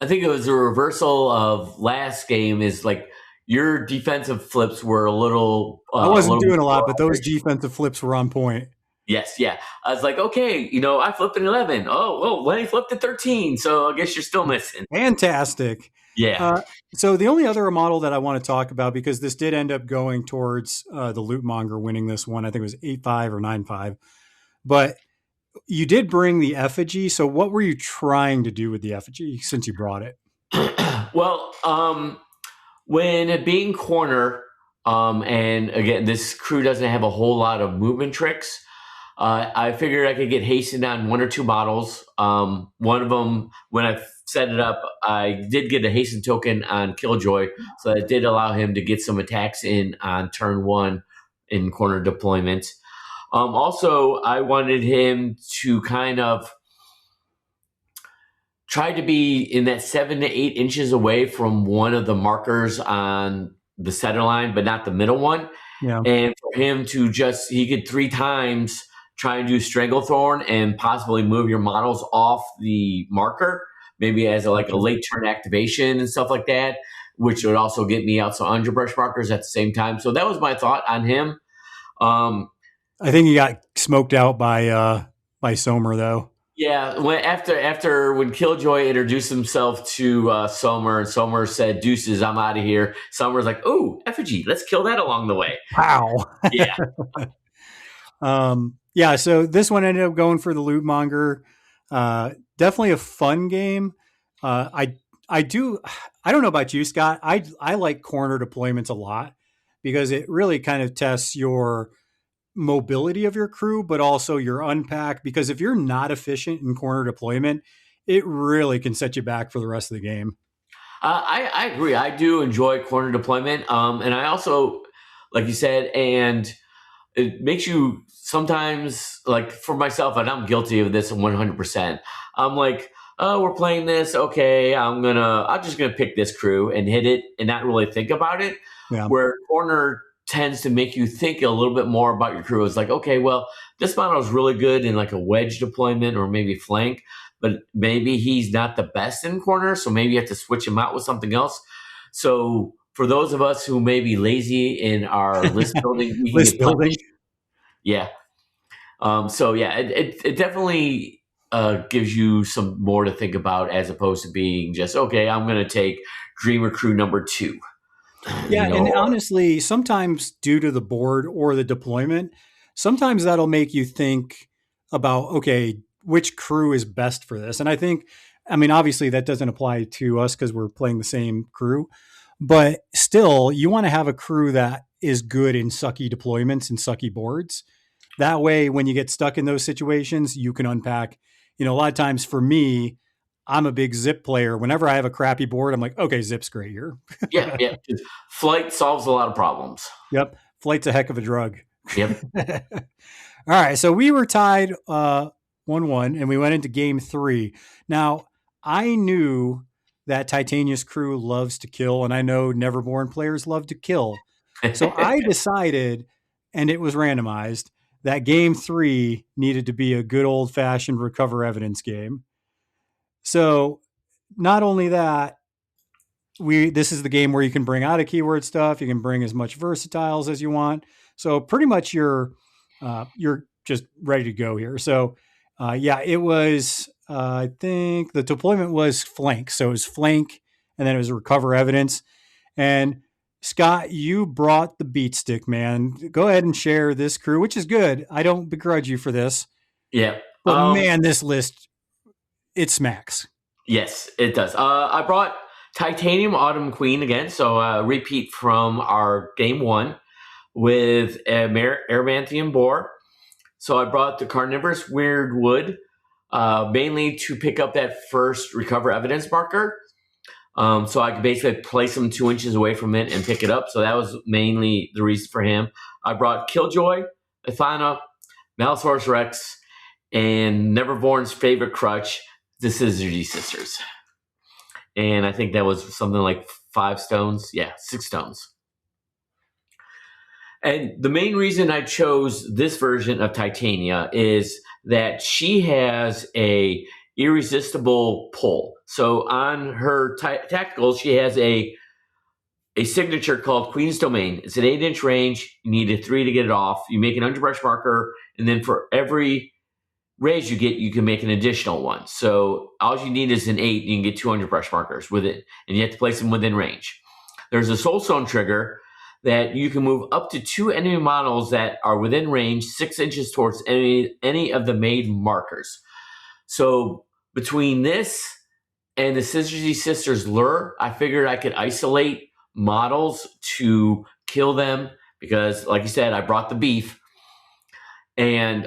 I think it was a reversal of last game. Is like your defensive flips were a little. I wasn't doing a lot, but those defensive flips were on point. Yes, yeah. I was like, okay, I flipped an 11. Oh, well, Lenny flipped a 13, so I guess you're still missing. Fantastic. Yeah. So the only other model that I want to talk about, because this did end up going towards the Lootmonger winning this one, I think it was 8-5 or 9-5, but you did bring the effigy. So what were you trying to do with the effigy since you brought it? Well, when it being corner, and again, this crew doesn't have a whole lot of movement tricks, I figured I could get hastened on 1 or 2 models. One of them, when I set it up, I did get a hasten token on Killjoy, so that did allow him to get some attacks in on turn 1 in corner deployment. Also, I wanted him to kind of try to be in that 7 to 8 inches away from one of the markers on the center line, but not the middle one. Yeah. And for him to he could 3 times try and do Stranglethorn and possibly move your models off the marker, maybe as a late turn activation and stuff like that, which would also get me out some underbrush markers at the same time. So that was my thought on him. I think he got smoked out by Somer, though. Yeah, when Killjoy introduced himself to Somer, and Somer said, "Deuces, I'm out of here." Somer's like, "Oh, effigy, let's kill that along the way." Wow. Yeah. Yeah, so this one ended up going for the Lootmonger. Definitely a fun game. I don't know about you, Scott. I like corner deployments a lot because it really kind of tests your mobility of your crew, but also your unpack. Because if you're not efficient in corner deployment, it really can set you back for the rest of the game. I agree. I do enjoy corner deployment. And I also, like you said, and it makes you sometimes, like for myself, and I'm guilty of this 100%. I'm like, oh, we're playing this. Okay, I'm just gonna pick this crew and hit it and not really think about it. Yeah. Where corner tends to make you think a little bit more about your crew. It's like, okay, well, this model is really good in like a wedge deployment or maybe flank, but maybe he's not the best in corner, so maybe you have to switch him out with something else. So for those of us who may be lazy in our list building, we can get punished. Yeah. So yeah, it definitely gives you some more to think about as opposed to being just, okay, I'm going to take Dreamer Crew number 2. Yeah, and honestly, sometimes due to the board or the deployment, sometimes that'll make you think about, okay, which crew is best for this. And I mean, obviously that doesn't apply to us because we're playing the same crew, but still, you want to have a crew that is good in sucky deployments and sucky boards. That way, when you get stuck in those situations, you can unpack. A lot of times for me, I'm a big zip player. Whenever I have a crappy board, I'm like, okay, zip's great here. Yeah, yeah. Flight solves a lot of problems. Yep. Flight's a heck of a drug. Yep. All right. So we were tied 1-1 and we went into game 3. Now, I knew that Titania's crew loves to kill, and I know Neverborn players love to kill. So I decided, and it was randomized, that game 3 needed to be a good old fashioned recover evidence game. So not only that, this is the game where you can bring out a keyword stuff. You can bring as much versatiles as you want. So pretty much you're just ready to go here. So it was, I think the deployment was flank. So it was flank and then it was recover evidence. And Scott, you brought the beat stick, man. Go ahead and share this crew, which is good. I don't begrudge you for this. Yeah. But man, this list, it smacks. Yes, it does. I brought Titanium Autumn Queen again, so repeat from our game 1 with Aramanthian Boar. So I brought the Carnivorous Weird Wood, mainly to pick up that first recover evidence marker. So I could basically place him 2 inches away from it and pick it up. So that was mainly the reason for him. I brought Killjoy, Ithana, Malifaux Rex, and Neverborn's favorite crutch, the Syzygy Sisters. And I think that was something like 5 stones. Yeah, 6 stones. And the main reason I chose this version of Titania is that she has a irresistible pull. So on her tacticals, she has a signature called Queen's Domain. It's an 8-inch range. You need a 3 to get it off. You make an underbrush marker, and then for every raise you get, you can make an additional one. So all you need is an 8. You can get 2 underbrush markers with it, and you have to place them within range. There's a Soulstone trigger that you can move up to 2 enemy models that are within range 6 inches towards any of the made markers. So between this and the Syzygy Sisters lure, I figured I could isolate models to kill them because, like you said, I brought the beef and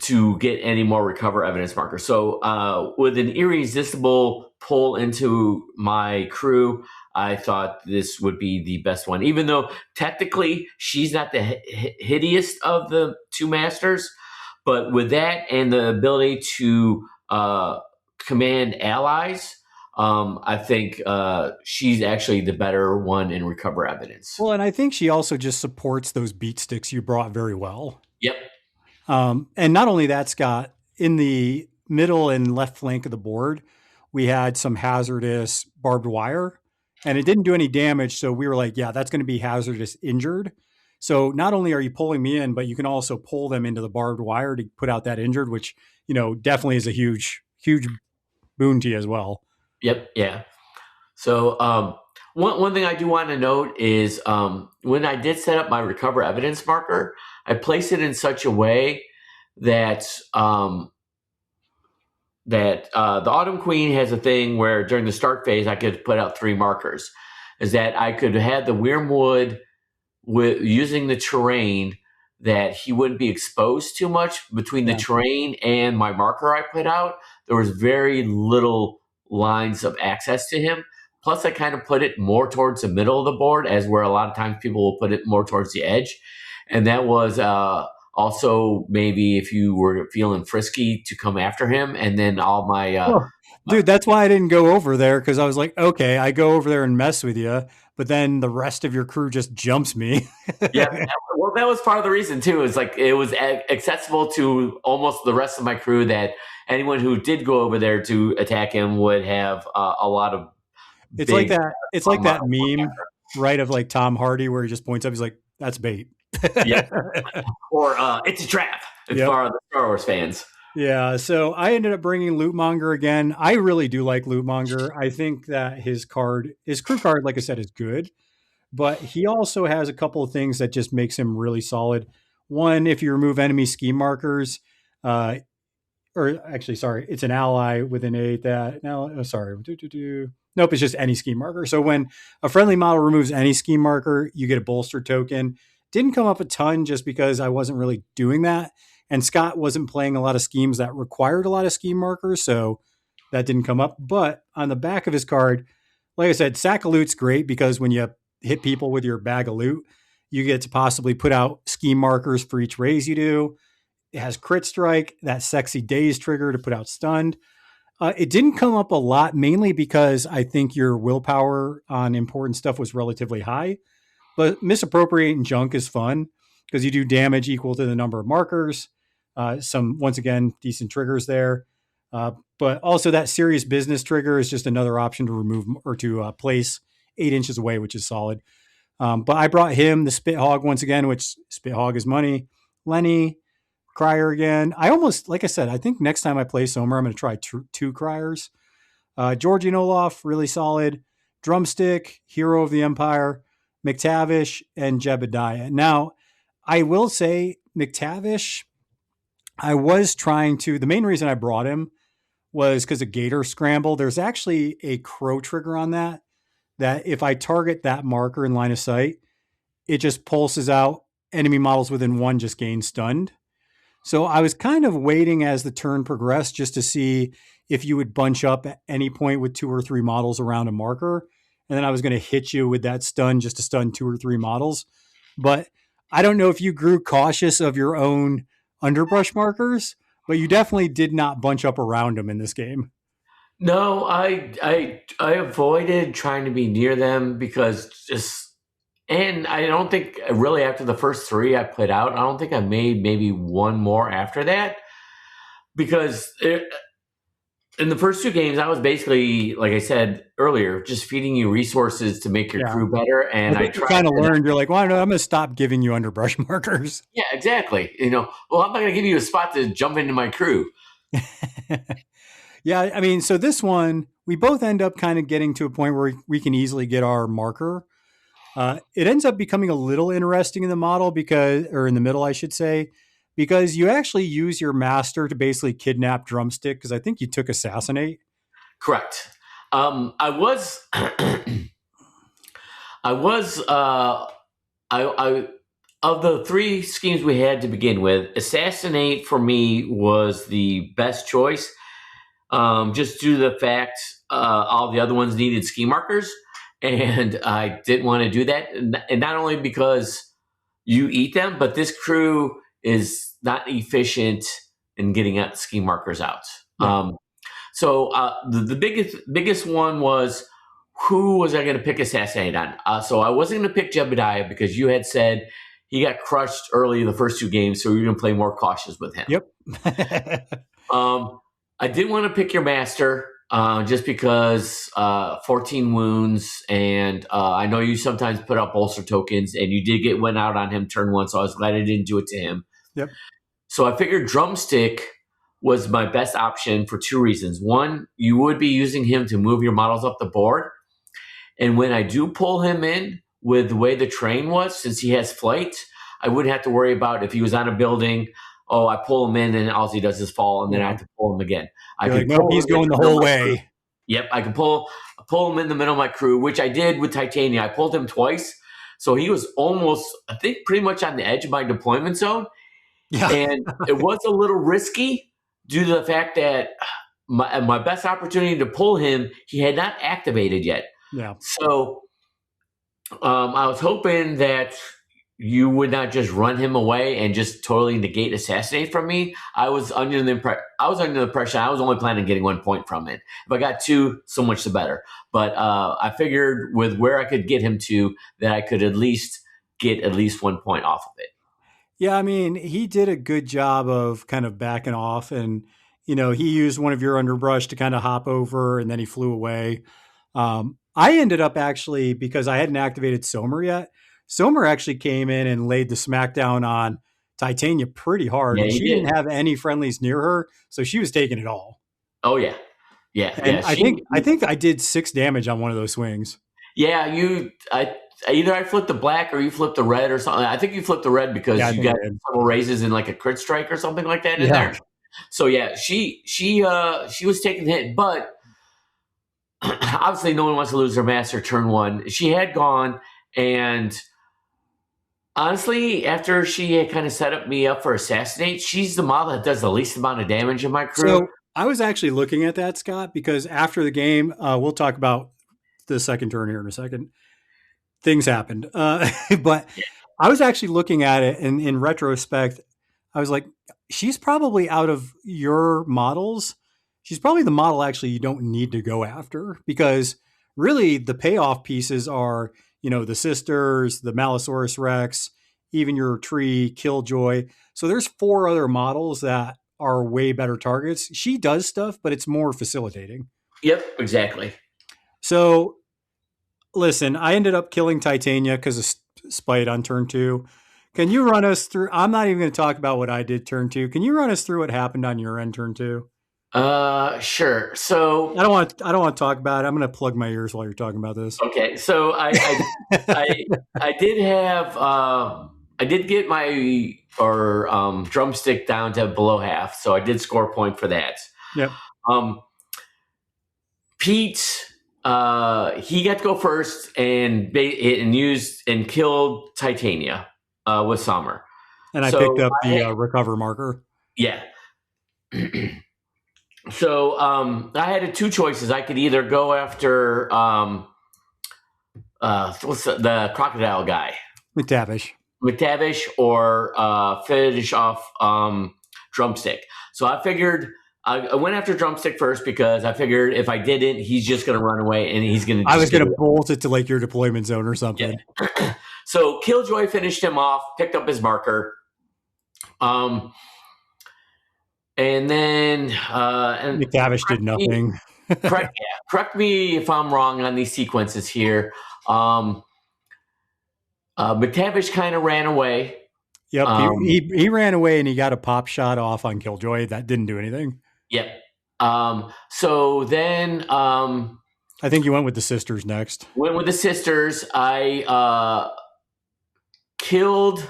to get any more recover evidence markers. So with an irresistible pull into my crew, I thought this would be the best one, even though technically she's not the hideous of the 2 masters. But with that and the ability to command allies, I think she's actually the better one in recover evidence. Well, and I think she also just supports those beat sticks you brought very well. Yep. And not only that, Scott, in the middle and left flank of the board, we had some hazardous barbed wire. And it didn't do any damage. So we were like, yeah, that's going to be hazardous injured. So not only are you pulling me in, but you can also pull them into the barbed wire to put out that injured, which, definitely is a huge, huge boon to you as well. Yep. Yeah. So one thing I do want to note is when I did set up my recover evidence marker, I placed it in such a way that the Autumn Queen has a thing where during the start phase, I could put out 3 markers. Is that I could have the Wormwood using the terrain that he wouldn't be exposed too much between the terrain and my marker I put out. There was very little lines of access to him. Plus, I kind of put it more towards the middle of the board, as where a lot of times people will put it more towards the edge. And that was also maybe if you were feeling frisky to come after him, and then all my dude, that's why I didn't go over there, because I was like, okay, I go over there and mess with you, but then the rest of your crew just jumps me. Yeah, well, that was part of the reason too. Is like it was accessible to almost the rest of my crew, that anyone who did go over there to attack him would have a lot of. It's like that. It's like that meme, right? Of like Tom Hardy, where he just points up. He's like, "That's bait." Yeah, or it's a trap. For the Star Wars fans. Yeah, so I ended up bringing Lootmonger again. I really do like Lootmonger. I think that his crew card, like I said, is good, but he also has a couple of things that just makes him really solid. One, if you remove enemy scheme markers, uh, or actually, sorry, it's an ally with an 8 that, now, oh, sorry. Nope, it's just any scheme marker. So when a friendly model removes any scheme marker, you get a bolster token. Didn't come up a ton just because I wasn't really doing that. And Scott wasn't playing a lot of schemes that required a lot of scheme markers. So that didn't come up. But on the back of his card, like I said, sack of loot's great because when you hit people with your bag of loot, you get to possibly put out scheme markers for each raise you do. It has crit strike, that sexy daze trigger to put out stunned. It didn't come up a lot, mainly because I think your willpower on important stuff was relatively high. But misappropriating junk is fun because you do damage equal to the number of markers. Some, once again, decent triggers there. But also that serious business trigger is just another option to remove or to place 8 inches away, which is solid. But I brought him the Spit Hog once again, which Spit Hog is money. Lenny, Crier again. I almost, like I said, I think next time I play Somer, I'm going to try two Criers. Georgian Olaf, really solid. Drumstick, Hero of the Empire, McTavish, and Jebediah. Now, I will say McTavish, I was trying to, the main reason I brought him was because of Gator Scramble. There's actually a crow trigger on that if I target that marker in line of sight, it just pulses out enemy models within one just gain stunned. So I was kind of waiting as the turn progressed just to see if you would bunch up at any point with 2 or 3 models around a marker. And then I was going to hit you with that stun just to stun 2 or 3 models. But I don't know if you grew cautious of your own underbrush markers, but you definitely did not bunch up around them in this game. No, I avoided trying to be near them because and I don't think really after the first 3 I put out, I don't think I made maybe one more after that because in the first 2 games, I was basically, like I said earlier, just feeding you resources to make your crew better. And I kind of learned, you're like, well, I'm going to stop giving you underbrush markers. Yeah, exactly. Well, I'm not going to give you a spot to jump into my crew. Yeah, I mean, so this one, we both end up kind of getting to a point where we can easily get our marker. It ends up becoming a little interesting in the model or in the middle, I should say, because you actually use your master to basically kidnap Drumstick because I think you took Assassinate. Correct. I was of the 3 schemes we had to begin with, Assassinate for me was the best choice. Just due to the fact all the other ones needed ski markers, and I didn't want to do that. And not only because you eat them, but this crew is not efficient in getting ski markers out. Yeah. So the biggest one was, who was I going to pick Assassinate on? So I wasn't going to pick Jebediah because you had said he got crushed early in the first 2 games, so you're going to play more cautious with him. Yep. I didn't want to pick your master just because 14 wounds, and I know you sometimes put out bolster tokens, and you did get one out on him turn 1, so I was glad I didn't do it to him. Yep. So I figured Drumstick was my best option for 2 reasons. One, you would be using him to move your models up the board, and when I do pull him in with the way the terrain was, since he has flight, I wouldn't have to worry about if he was on a building. Oh, I pull him in, and all he does is fall, and then I have to pull him again. Nope, he's going the whole way. Yep, I can pull him in the middle of my crew, which I did with Titania. I pulled him twice, so he was almost, I think, pretty much on the edge of my deployment zone. Yeah. And it was a little risky due to the fact that my best opportunity to pull him, he had not activated yet. Yeah. So I was hoping that you would not just run him away and just totally negate Assassinate from me. I was under the impression I was only planning on getting 1 point from it. If I got 2, so much the better. But I figured with where I could get him to, that I could at least get 1 point off of it. Yeah, I mean, he did a good job of kind of backing off, and he used one of your underbrush to kind of hop over, and then he flew away. I ended up actually, because I hadn't activated Somer yet, Somer actually came in and laid the smackdown on Titania pretty hard. Yeah, she didn't have any friendlies near her, so she was taking it all. Oh yeah, yeah. And I think I did 6 damage on one of those swings. Yeah, either I flipped the black or you flipped the red or something. I think you flipped the red because Yeah, I you think got I did. several raises in like a crit strike or something like that in Yeah. there. So yeah, she was taking the hit, but obviously no one wants to lose their master turn one. She had gone, and honestly, after she had kind of set up me up for assassinate, she's the model that does the least amount of damage in my crew. So I was actually looking at that, Scott, because after the game, we'll talk about the second turn here in a second. Things happened. But I was actually looking at it, and in retrospect, I was like, she's probably out of your models. She's probably the model actually you don't need to go after, because really the payoff pieces are, the sisters, the Malisaurus Rex, even your tree, Killjoy. So there's 4 other models that are way better targets. She does stuff, but it's more facilitating. Yep, exactly. So listen, I ended up killing Titania because of spite on turn 2. Can you run us through? I'm not even going to talk about what I did turn 2. Can you run us through what happened on your end turn 2? Sure. So I don't want to talk about it. I'm going to plug my ears while you're talking about this. okay. So I did have I did get my drumstick down to below half, so I did score a point for that. Yep. Pete, he got to go first and used and killed Titania with Summer. And I picked up the recover marker. Yeah. So I had 2 choices. I could either go after what's the crocodile guy, McTavish, or finish off Drumstick. So I figured I went after Drumstick first because I figured if I didn't, he's just going to run away and he's going to. I was going to bolt it to like your deployment zone or something. Yeah. So Killjoy finished him off, picked up his marker. And then McTavish did nothing. Correct me if I'm wrong on these sequences here. McTavish kind of ran away. Yep, he ran away and he got a pop shot off on Killjoy. That didn't do anything. Yep. So then I think you went with the sisters next. Went with the sisters. I killed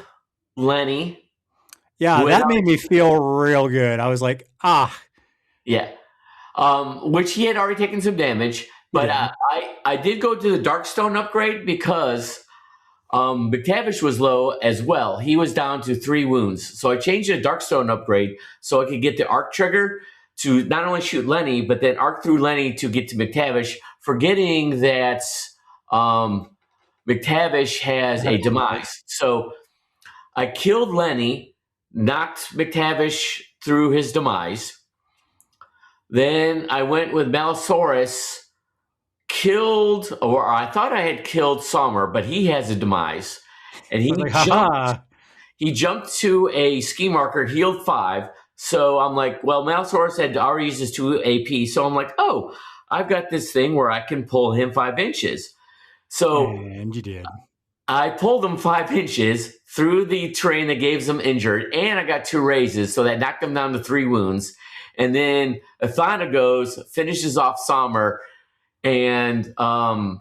Lenny. Yeah, that made me feel real good. I was like, Yeah. Which he had already taken some damage. But I did go to the Darkstone upgrade because McTavish was low as well. He was down to 3 wounds. So I changed the Darkstone upgrade so I could get the arc trigger to not only shoot Lenny, but then arc through Lenny to get to McTavish, forgetting that McTavish has a demise. So I killed Lenny, knocked McTavish through his demise. Then I went with Malisaurus, killed, or I thought I had killed Sommer, but he has a demise. And he jumped to a ski marker, healed 5. So I'm like, well, Malisaurus had already used his 2 AP. So I'm like, oh, I've got this thing where I can pull him 5 inches. So and you did. I pulled him 5 inches through the terrain that gave him injured, and I got 2 raises, so that knocked him down to 3 wounds. And then Athana goes, finishes off Sommer, and then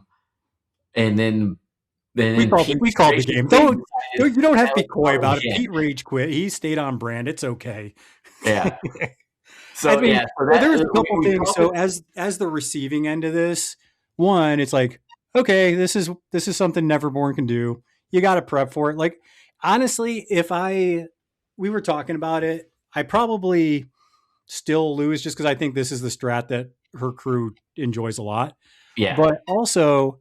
we called the game. You don't have to be coy about it. Pete rage quit. He stayed on brand. It's okay. Yeah. So there's a couple things. So as the receiving end of this, one, it's like, okay, this is something Neverborn can do. You got to prep for it. Like, honestly, we were talking about it, I probably still lose just because I think this is the strat that her crew enjoys a lot. Yeah. But also,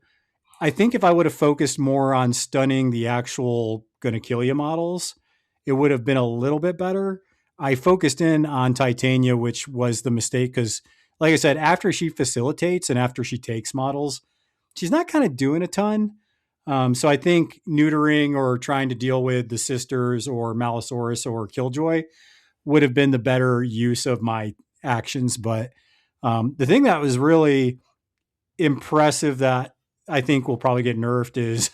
I think if I would have focused more on stunning the actual gonna kill you models, it would have been a little bit better. I focused in on Titania, which was the mistake because, like I said, after she facilitates and after she takes models, she's not kind of doing a ton. So I think neutering or trying to deal with the sisters or Malisaurus or Killjoy would have been the better use of my actions. But the thing that was really impressive that I think will probably get nerfed is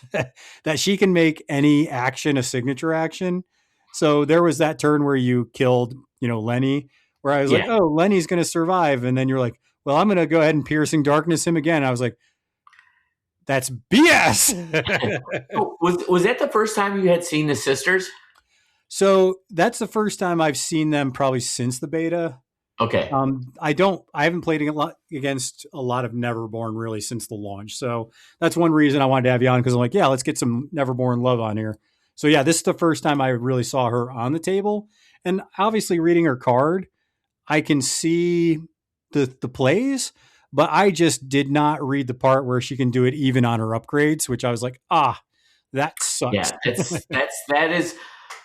that she can make any action a signature action. So there was that turn where you killed, Lenny, where I was like, oh, Lenny's going to survive. And then you're like, well, I'm going to go ahead and piercing darkness him again. I was like, That's BS. So, was that the first time you had seen the sisters? So that's the first time I've seen them probably since the beta. Okay. I haven't played a lot against a lot of Neverborn really since the launch. So that's one reason I wanted to have you on, because I'm like, yeah, let's get some Neverborn love on here. So yeah, this is the first time I really saw her on the table. And obviously reading her card, I can see the plays, but I just did not read the part where she can do it even on her upgrades, which I was like, that sucks. Yeah, that is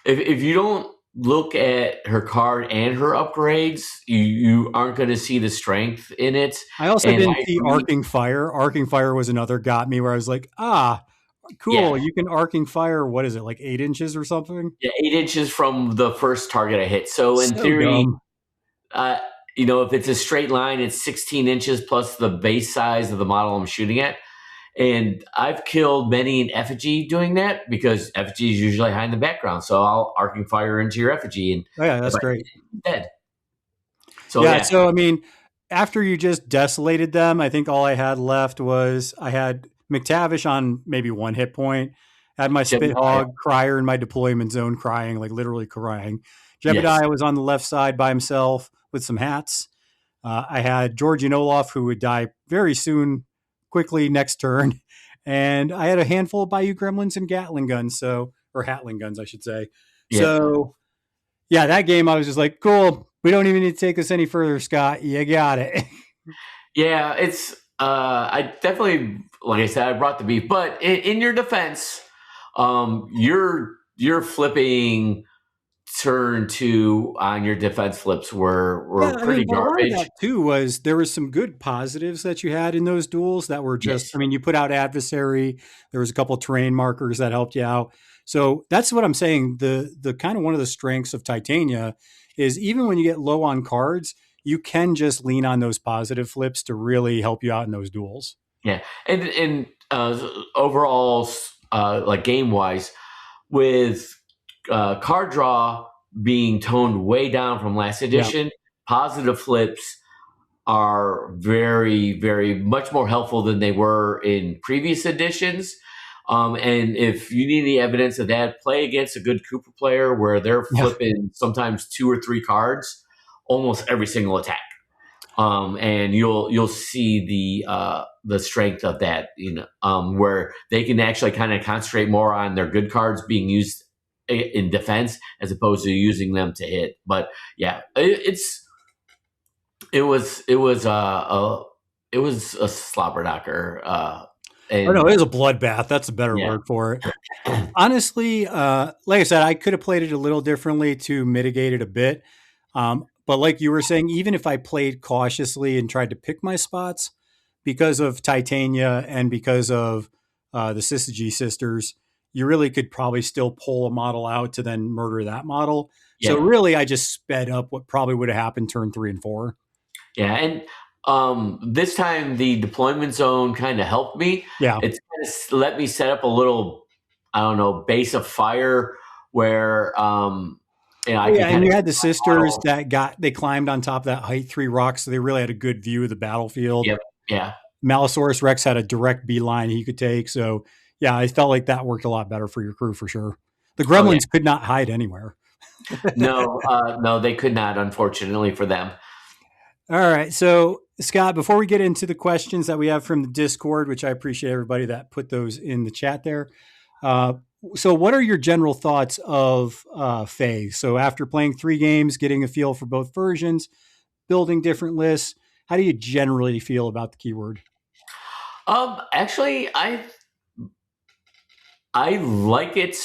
if you don't look at her card and her upgrades, you aren't going to see the strength in it. I also And didn't I see agree. Arcing Fire. Arcing Fire was another got me where I was like, cool. Yeah. You can Arcing Fire. What is it, like 8 inches or something? Yeah, 8 inches from the first target I hit. So in theory, dumb. if it's a straight line, it's 16 inches plus the base size of the model I'm shooting at. And I've killed many an effigy doing that, because effigy is usually high in the background. So I'll Arcing Fire into your effigy, and Oh, yeah, that's great. dead. So Yeah, so I mean, after you just desolated them, I think all I had left was I had McTavish on maybe 1 hit point. Had my Spithog Crier in my deployment zone crying, like literally crying. Jebediah was on the left side by himself with some hats. I had Georgian Olaf, who would die very soon, quickly next turn. And I had a handful of Bayou Gremlins and Gatling guns, or Hatling guns, I should say. Yeah. So, yeah, that game I was just like, cool. We don't even need to take this any further, Scott. You got it. Yeah, it's I definitely, like I said, I brought the beef. But in your defense, your flipping turn 2 on your defense flips were pretty garbage. That too was there was some good positives that you had in those duels that were just. Yes. I mean, you put out adversary. There was a couple of terrain markers that helped you out. So that's what I'm saying. The kind of one of the strengths of Titania is even when you get low on cards, you can just lean on those positive flips to really help you out in those duels. Yeah, and overall, like game wise, with card draw being toned way down from last edition, positive flips are very, very much more helpful than they were in previous editions. And if you need any evidence of that, play against a good Cooper player where they're flipping sometimes 2 or 3 cards almost every single attack. And you'll see the strength of that, where they can actually kind of concentrate more on their good cards being used in defense as opposed to using them to hit. But yeah, it was a slobber knocker. It was a bloodbath. That's a better word for it. Honestly, like I said, I could have played it a little differently to mitigate it a bit. But like you were saying, even if I played cautiously and tried to pick my spots because of Titania and because of the Syzygy sisters, you really could probably still pull a model out to then murder that model. Yeah. So really, I just sped up what probably would have happened turn 3 and 4. Yeah, and this time the deployment zone kind of helped me. Yeah, it's kind of let me set up a little, I don't know, base of fire where and you had the sisters they climbed on top of that height 3 rocks, so they really had a good view of the battlefield. Yep. Yeah. Malisaurus Rex had a direct beeline he could take, so yeah, I felt like that worked a lot better for your crew for sure. The Gremlins could not hide anywhere. No, they could not, unfortunately for them. All right, so Scott, before we get into the questions that we have from the Discord, which I appreciate everybody that put those in the chat there. So what are your general thoughts of Faye? So after playing 3 games, getting a feel for both versions, building different lists, how do you generally feel about the keyword? Actually, I like it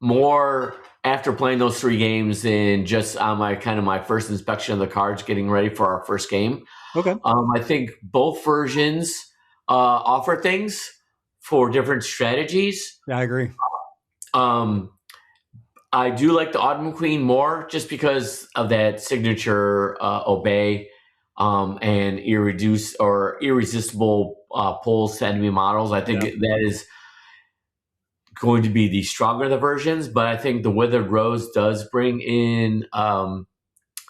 more after playing those 3 games than just on my first inspection of the cards, getting ready for our first game. Okay. I think both versions offer things for different strategies. Yeah, I agree. I do like the Autumn Queen more just because of that signature obey and irresistible pulls to enemy models. I think that is going to be the stronger of the versions, but I think the Withered Rose does bring in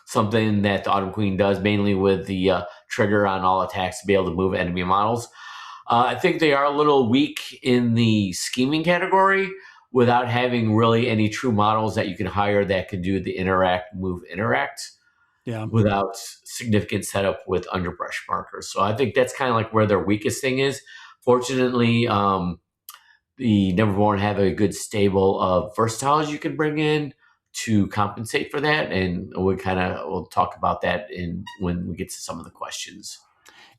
something that the Autumn Queen does, mainly with the trigger on all attacks to be able to move enemy models. I think they are a little weak in the scheming category without having really any true models that you can hire that can do the interact Yeah. without significant setup with underbrush markers. So I think that's kind of like where their weakest thing is. Fortunately, the Neverborn have a good stable of versatiles you can bring in to compensate for that, and we'll talk about that when we get to some of the questions.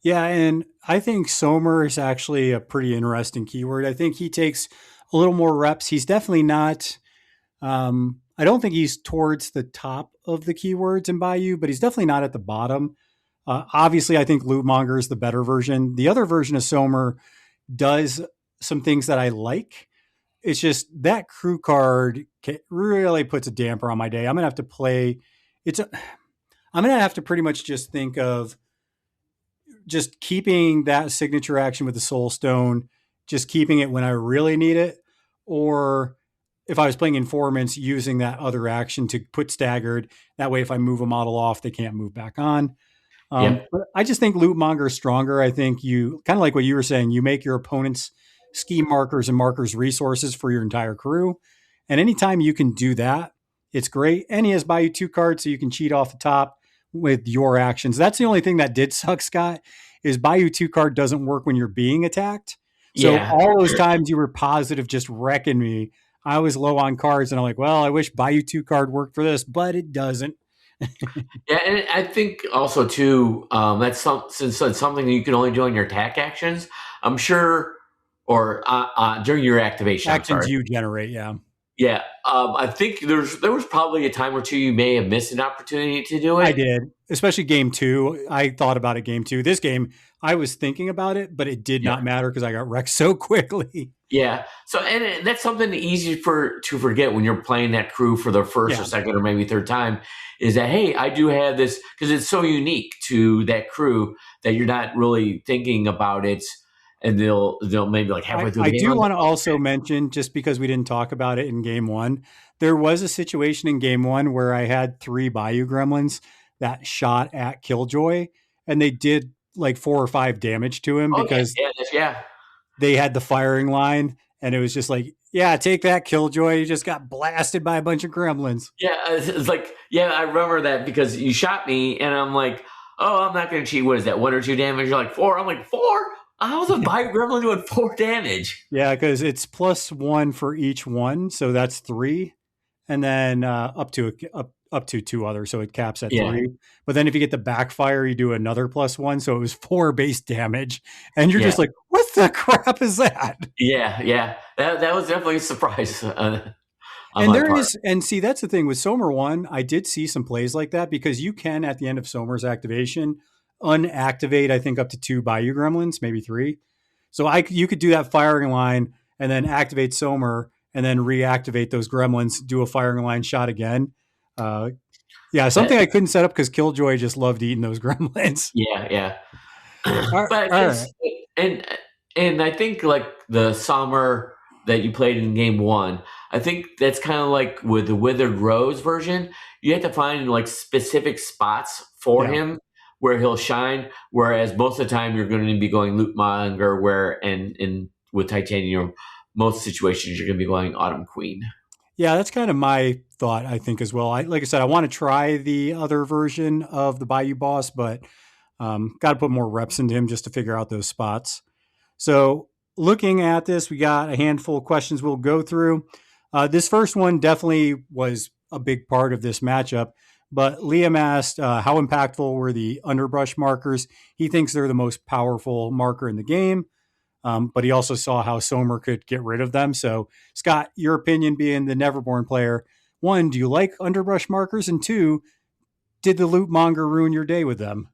Yeah, and I think Somer is actually a pretty interesting keyword. I think he takes a little more reps. He's definitely not. I don't think he's towards the top of the keywords in Bayou, but he's definitely not at the bottom. Obviously, I think Lootmonger is the better version. The other version of Somer does some things that I like. It's just that crew card really puts a damper on my day. I'm gonna have to play. I'm gonna have to pretty much just think of just keeping that signature action with the Soul Stone, just keeping it when I really need it, or if I was playing Informants, using that other action to put staggered. That way, if I move a model off, they can't move back on. Yep. But I just think Lootmonger is stronger. I think you kind of like what you were saying. You make your opponent's scheme markers and markers resources for your entire crew, and anytime you can do that, it's great. And he has Bayou 2 cards, so you can cheat off the top with your actions. That's the only thing that did suck, Scott, is Bayou 2 card doesn't work when you're being attacked. So Yeah. all those times you were positive, just wrecking me, I was low on cards, and I'm like, well, I wish Bayou 2 card worked for this, but it doesn't. Yeah, and I think also too since it's something that you can only do on your attack actions. I'm sure, or during your activation. Actions you generate, yeah. Yeah, I think there was probably a time or two you may have missed an opportunity to do it. I did, especially game 2. I thought about it game 2. This game, I was thinking about it, but it did not matter because I got wrecked so quickly. Yeah, so and that's something easy to forget when you're playing that crew for the first or second or maybe third time, is that, hey, I do have this, because it's so unique to that crew that you're not really thinking about it. And they'll maybe like halfway through the game. I do want to also mention, just because we didn't talk about it in game 1, there was a situation in game 1 where I had 3 Bayou Gremlins that shot at Killjoy, and they did like 4 or 5 damage to him because they had the firing line, and it was just like, yeah, take that, Killjoy. You just got blasted by a bunch of gremlins. Yeah, it's like, yeah, I remember that because you shot me, and I'm like, oh, I'm not going to cheat. What is that, 1 or 2 damage? You're like, 4. I'm like, 4? How's a Bayou Gremlin doing 4 damage? Yeah, because it's +1 for each one, so that's 3, and then up to 2 others, so it caps at 3. But then if you get the backfire, you do another +1, so it was 4 base damage, and you're just like, what the crap is that? Yeah, that was definitely a surprise. And see, that's the thing with Somer 1. I did see some plays like that because you can, at the end of Somer's activation, unactivate, I think, up to 2 Bayou Gremlins, maybe 3. So you could do that firing line and then activate Somer and then reactivate those gremlins, do a firing line shot again. Something I couldn't set up because Killjoy just loved eating those gremlins. Yeah. And I think like the Somer that you played in game 1, I think that's kind of like with the Withered Rose version. You have to find like specific spots for him where he'll shine, whereas most of the time you're going to be going Lootmonger, and with Titanium, most situations you're going to be going Autumn Queen. Yeah, that's kind of my thought, I think, as well. Like I said, I want to try the other version of the Bayou Boss, but got to put more reps into him just to figure out those spots. So looking at this, we got a handful of questions we'll go through. This first one definitely was a big part of this matchup. But Liam asked, how impactful were the underbrush markers? He thinks they're the most powerful marker in the game, but he also saw how Somer could get rid of them. So, Scott, your opinion being the Neverborn player, 1, do you like underbrush markers? And 2, did the Lootmonger ruin your day with them?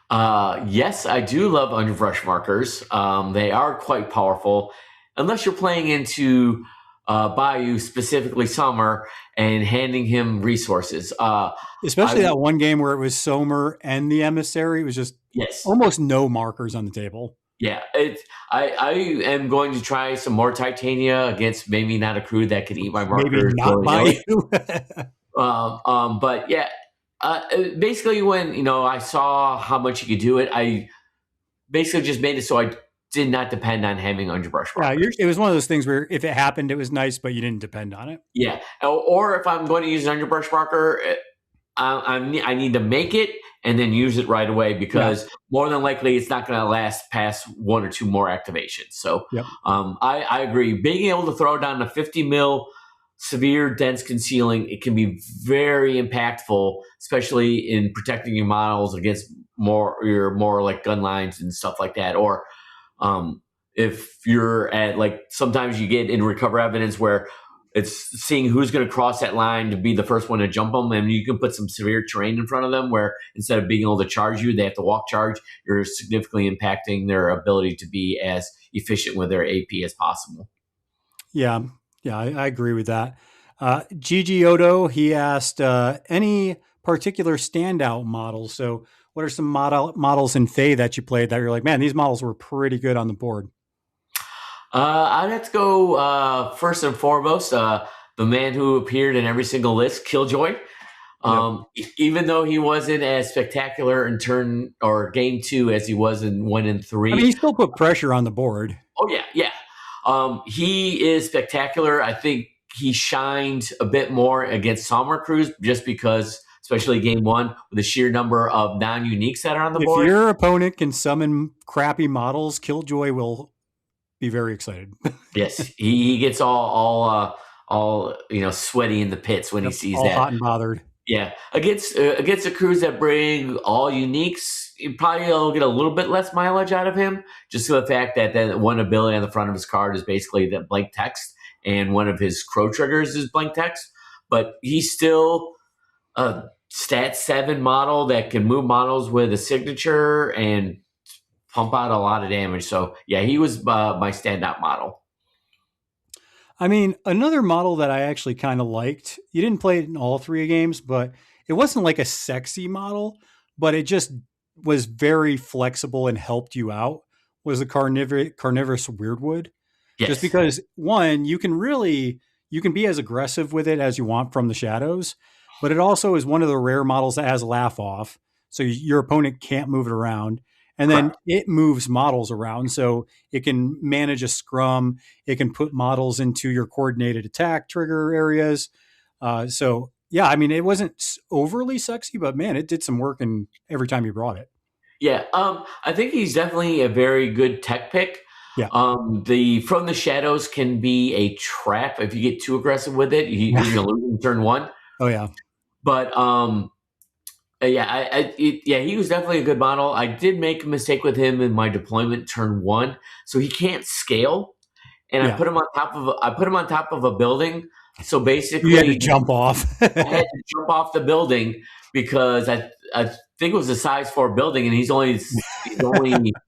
Yes, I do love underbrush markers. They are quite powerful, unless you're playing into Bayou, specifically Somer, and handing him resources. Especially that one game where it was Somer and the Emissary. It was just almost no markers on the table. Yeah, I am going to try some more Titania against maybe not a crew that could eat my markers. Maybe not Bayou. But yeah, basically when I saw how much you could do it, I basically just made it so I did not depend on having underbrush Yeah, rockers. it was one of those things where if it happened, it was nice, but you didn't depend on it. Yeah, or if I'm going to use an underbrush rocker, I need to make it and then use it right away because more than likely it's not going to last past 1 or 2 more activations. So I agree. Being able to throw down a 50 mil severe dense concealing, it can be very impactful, especially in protecting your models against your more like gun lines and stuff like that. Or if you're at like sometimes you get in recover evidence where it's seeing who's going to cross that line to be the first one to jump them, and you can put some severe terrain in front of them where instead of being able to charge you, they have to walk charge. You're significantly impacting their ability to be as efficient with their AP as possible. Yeah, I agree with that. Gigi Odo, he asked any particular standout models. So, what are some models in Fae that you played that you're like, man, these models were pretty good on the board? I'd have to go first and foremost, the man who appeared in every single list, Killjoy. Even though he wasn't as spectacular in turn or game 2 as he was in 1 and 3. I mean, he still put pressure on the board. Oh, yeah. He is spectacular. I think he shined a bit more against Summer Cruise just because, especially game 1, with the sheer number of non-uniques that are on the board. If your opponent can summon crappy models, Killjoy will be very excited. Yes, he gets all sweaty in the pits when he sees all that. Hot and bothered. Yeah, against a crews that bring all uniques, you probably will get a little bit less mileage out of him, just to the fact that then one ability on the front of his card is basically the blank text, and one of his crow triggers is blank text. But he's still a stat 7 model that can move models with a signature and pump out a lot of damage. So yeah, he was my standout model. I mean, another model that I actually kind of liked, you didn't play it in all 3 games, but it wasn't like a sexy model, but it just was very flexible and helped you out, was the carnivorous Weirdwood. Yes. Just because, one, you can be as aggressive with it as you want from the shadows, but it also is one of the rare models that has laugh off, so your opponent can't move it around. And then it moves models around, so it can manage a scrum. It can put models into your coordinated attack trigger areas. So, yeah, I mean, it wasn't overly sexy, but man, it did some work in every time you brought it. Yeah, I think he's definitely a very good tech pick. Yeah. The From the Shadows can be a trap if you get too aggressive with it. You're going to lose in turn 1. Oh, yeah. But he was definitely a good model. I did make a mistake with him in my deployment turn 1, so he can't scale. And I put him on top of a building. So basically, you had to jump off. I had to jump off the building because I think it was a size 4 building, and he's only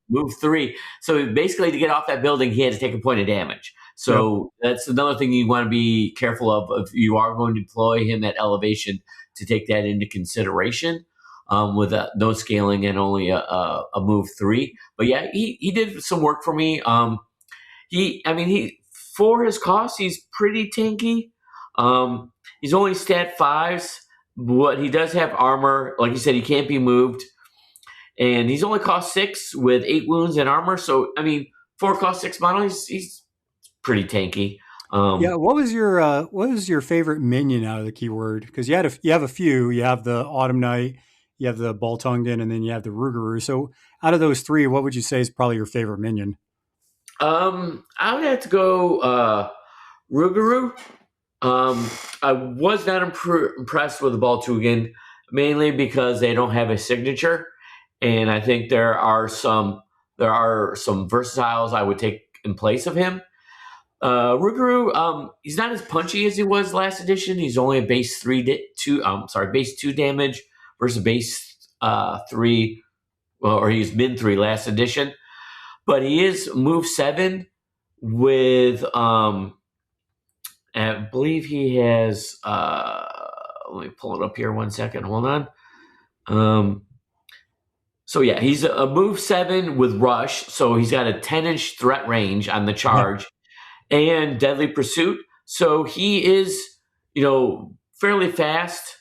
moved 3. So basically, to get off that building, he had to take a point of damage. So that's another thing you want to be careful of if you are going to deploy him at elevation, to take that into consideration with no scaling and only a move 3. But yeah, he did some work for me. He for his cost, he's pretty tanky. He's only stat 5s, but he does have armor. Like you said, he can't be moved. And he's only cost 6 with 8 wounds and armor. So, I mean, for a cost 6 model, he's pretty tanky. What was your favorite minion out of the keyword? Because you have a few. You have the Autumn Knight, you have the Boltungden, and then you have the Rougarou. So out of those 3, what would you say is probably your favorite minion? I would have to go Rougarou. I was not impressed with the Boltungden, mainly because they don't have a signature, and I think there are some versatiles I would take in place of him. Rougarou, he's not as punchy as he was last edition. He's only a base 2 damage versus base 3, or he's min 3 last edition. But he is move 7 with I believe he has let me pull it up here 1 second. Hold on. So yeah, he's a move 7 with rush, so he's got a 10-inch threat range on the charge. And deadly pursuit. So he is, fairly fast.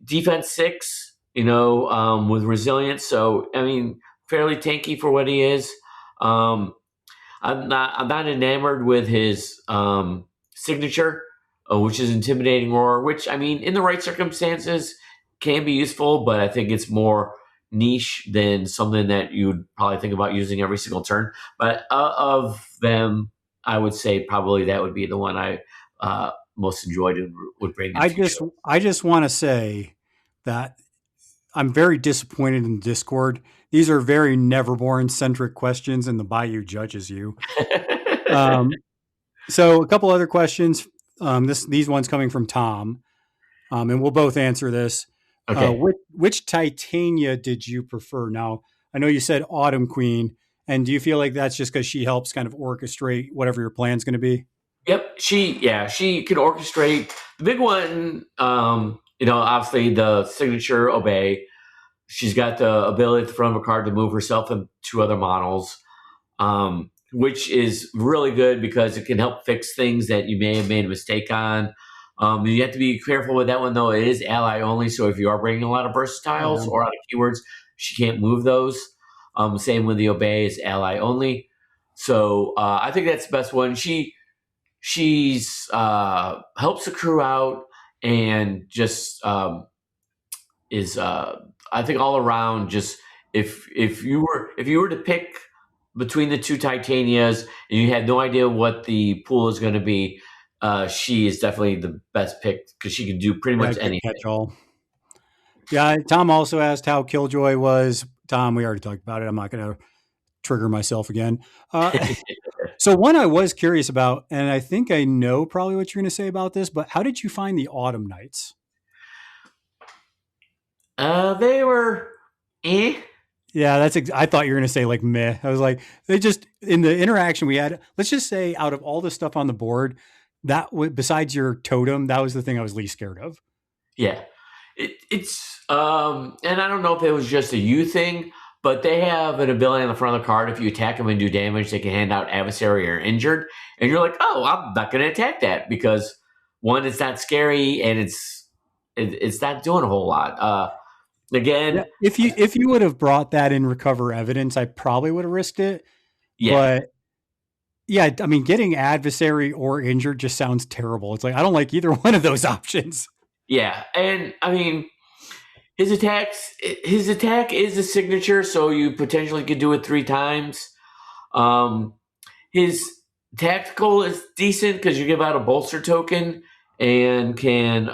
Defense 6, with resilience. So, I mean, fairly tanky for what he is. Um, I'm not enamored with his signature, which is intimidating roar. Which I mean, in the right circumstances, can be useful, but I think it's more niche than something that you would probably think about using every single turn. But of them, I would say probably that would be the one I most enjoyed and would bring into the show. I just want to say that I'm very disappointed in Discord. These are very Neverborn centric questions, and the Bayou judges you. So a couple other questions. These ones coming from Tom, and we'll both answer this. Okay. Which Titania did you prefer? Now, I know you said Autumn Queen, and do you feel like that's just because she helps kind of orchestrate whatever your plan's going to be? Yep, she can orchestrate the big one. Obviously the signature obey. She's got the ability at the front of a card to move herself and two other models, which is really good because it can help fix things that you may have made a mistake on. You have to be careful with that one though. It is ally only, so if you are bringing a lot of versatiles or out of keywords, she can't move those. Same with the obey is ally only. So I think that's the best one. She's helps the crew out and just is I think all around just if you were to pick between the two Titanias and you had no idea what the pool is going to be, she is definitely the best pick because she can do pretty much anything. Catch all. Yeah, Tom also asked how Killjoy was. Tom, we already talked about it. I'm not going to trigger myself again. So one I was curious about, and I think I know probably what you're going to say about this, but how did you find the Autumn Knights? They were Yeah, I thought you were going to say like meh. I was like, they just, in the interaction we had, let's just say out of all the stuff on the board, besides your totem, that was the thing I was least scared of. Yeah. It's and I don't know if it was just a you thing, but they have an ability on the front of the card. If you attack them and do damage, they can hand out adversary or injured. And you're like, oh, I'm not going to attack that because one, it's not scary, and it's not doing a whole lot. Again, yeah, if you would have brought that in recover evidence, I probably would have risked it. yeah, But yeah, I mean, getting adversary or injured just sounds terrible. It's like I don't like either one of those options. yeah, and I mean, his attack is a signature, so you potentially could do it 3 times. His tactical is decent because you give out a bolster token and can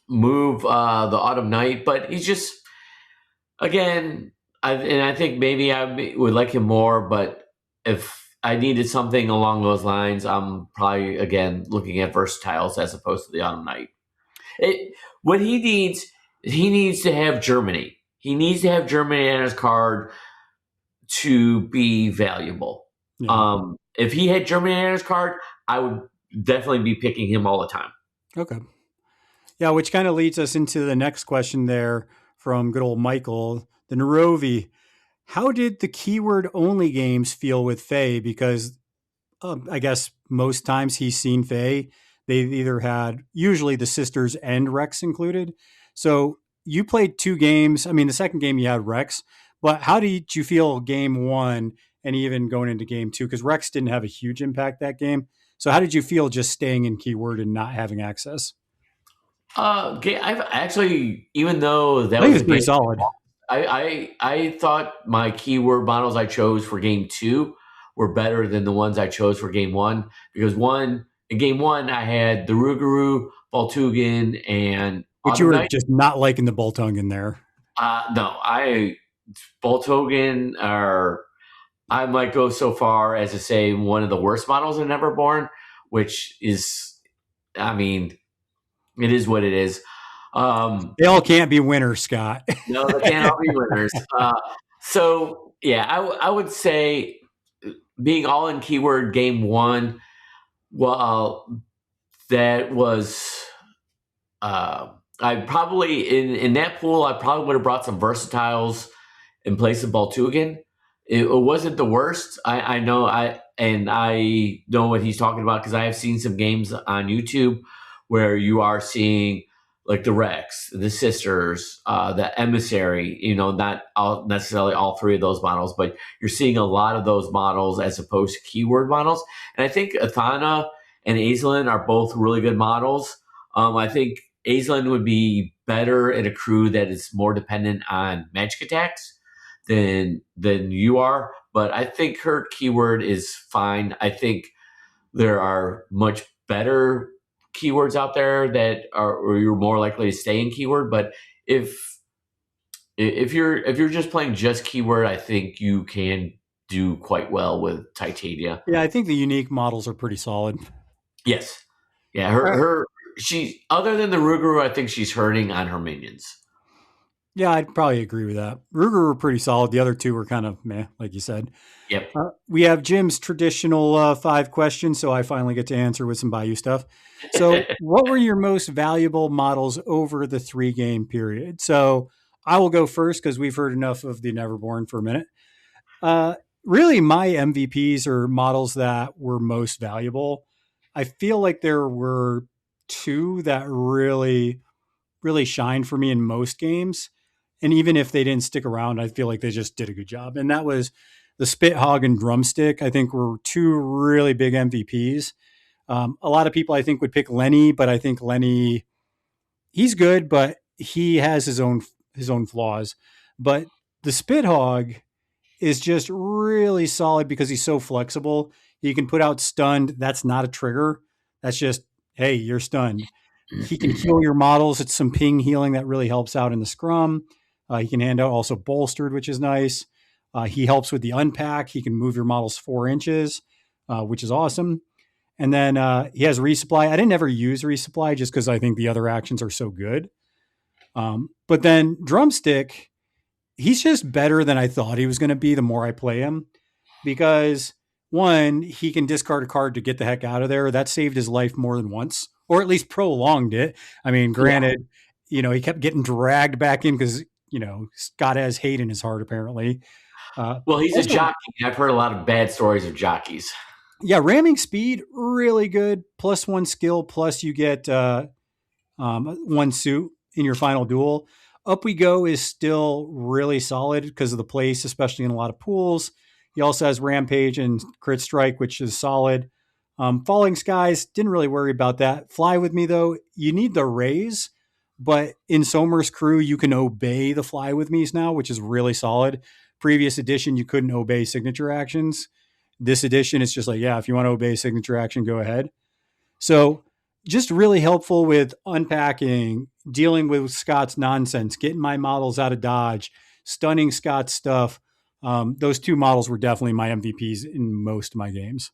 move the Autumn Knight, but he's just again, I think maybe I would like him more, but if I needed something along those lines, I'm probably again looking at versatiles as opposed to the Autumn Knight. What he needs to have Germany. He needs to have Germany on his card to be valuable. Yeah. If he had Germany on his card, I would definitely be picking him all the time. Okay. Yeah, which kind of leads us into the next question there from good old Michael, the Narovi. How did the keyword only games feel with Faye? Because I guess most times he's seen Faye. They've either had usually the sisters and Rex included. So you played 2 games. I mean, the second game you had Rex, but how did you feel game 1 and even going into game 2? Because Rex didn't have a huge impact that game. So how did you feel just staying in keyword and not having access? I've actually, even though that I think was it's pretty solid. I thought my keyword models I chose for game 2 were better than the ones I chose for game 1 because in game 1 I had the Rougarou, Baltugan, and But you were just not liking the Boltung in there. No, Baltogan are. I might go so far as to say one of the worst models in Neverborn, which is, I mean, it is what it is. They all can't be winners, Scott. No, they can't all be winners. So, yeah, I would say being all in keyword game 1, well, that was, I probably, in that pool, I probably would have brought some versatiles in place of Baltugan. It wasn't the worst. I know what he's talking about because I have seen some games on YouTube where you are seeing like the Rex, the Sisters, the Emissary. Not necessarily all three of those models, but you're seeing a lot of those models as opposed to keyword models. And I think Athana and Aislinn are both really good models. I think Aislinn would be better in a crew that is more dependent on magic attacks than you are. But I think her keyword is fine. I think there are much better keywords out there that are, or you're more likely to stay in keyword. But if you're just playing just keyword, I think you can do quite well with Titania. Yeah, I think the unique models are pretty solid. Yes. Yeah, she other than the Ruguru, I think she's hurting on her minions. Yeah, I'd probably agree with that. Ruger were pretty solid. The other two were kind of meh, like you said. Yep. We have Jim's traditional 5 questions, so I finally get to answer with some Bayou stuff. So, what were your most valuable models over the 3-game period? So, I will go first because we've heard enough of the Neverborn for a minute. Really, my MVPs are models that were most valuable. I feel like there were 2 that really shined for me in most games. And even if they didn't stick around, I feel like they just did a good job. And that was the Spit Hog and Drumstick, I think were 2 really big MVPs. A lot of people, I think, would pick Lenny, but I think Lenny, he's good, but he has his own flaws. But the Spit Hog is just really solid because he's so flexible. He can put out stunned. That's not a trigger. That's just, hey, you're stunned. He can heal your models. It's some ping healing that really helps out in the scrum. He can hand out also bolstered, which is nice. He helps with the unpack. He can move your models 4 inches, which is awesome. And then he has resupply. I didn't ever use resupply just because I think the other actions are so good. But then Drumstick, he's just better than I thought he was going to be the more I play him. Because, one, he can discard a card to get the heck out of there. That saved his life more than once, or at least prolonged it. I mean, granted, he kept getting dragged back in because, Scott has hate in his heart, apparently. Well, he's a jockey. I've heard a lot of bad stories of jockeys. Yeah, ramming speed, really good. +1 skill, plus you get 1 suit in your final duel. Up We Go is still really solid because of the place, especially in a lot of pools. He also has Rampage and Crit Strike, which is solid. Falling Skies, didn't really worry about that. Fly With Me, though, you need the raise, but in Somer's crew, you can obey the Fly With Me's now, which is really solid. Previous edition, you couldn't obey signature actions. This edition, it's just like, yeah, if you want to obey signature action, go ahead. So just really helpful with unpacking, dealing with Scott's nonsense, getting my models out of dodge, stunning Scott's stuff. Those 2 models were definitely my MVPs in most of my games.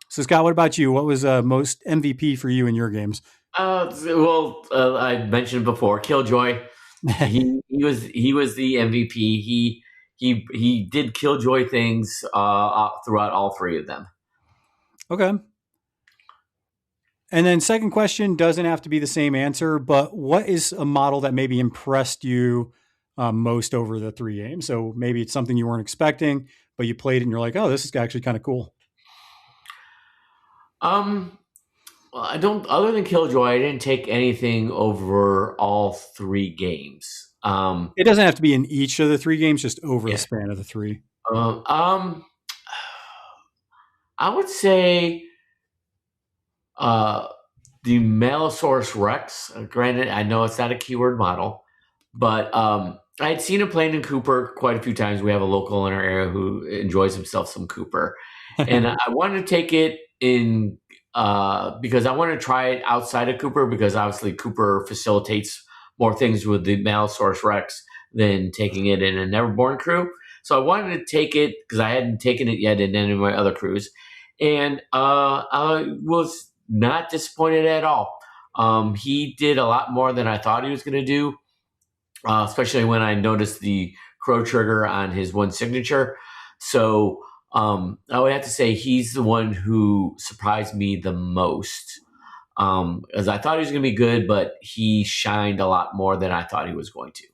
So, Scott, what about you? What was most MVP for you in your games? I mentioned before, Killjoy. he was the MVP. He did Killjoy things throughout all 3 of them. Okay. And then second question doesn't have to be the same answer, but what is a model that maybe impressed you most over the 3 games? So maybe it's something you weren't expecting, but you played it and you're like, oh, this is actually kind of cool. Well, I don't. Other than Killjoy, I didn't take anything over all 3 games. It doesn't have to be in each of the 3 games, just over the span of the 3. I would say the Malifaux Rex. Granted, I know it's not a keyword model, but I had seen him playing in Cooper quite a few times. We have a local in our area who enjoys himself some Cooper, and I wanted to take it in because I want to try it outside of Cooper, because obviously Cooper facilitates more things with the Malifaux Rex than taking it in a Neverborn crew. So I wanted to take it because I hadn't taken it yet in any of my other crews. And I was not disappointed at all. He did a lot more than I thought he was going to do, especially when I noticed the crow trigger on his 1 signature. So I would have to say he's the one who surprised me the most, as I thought he was going to be good, but he shined a lot more than I thought he was going to.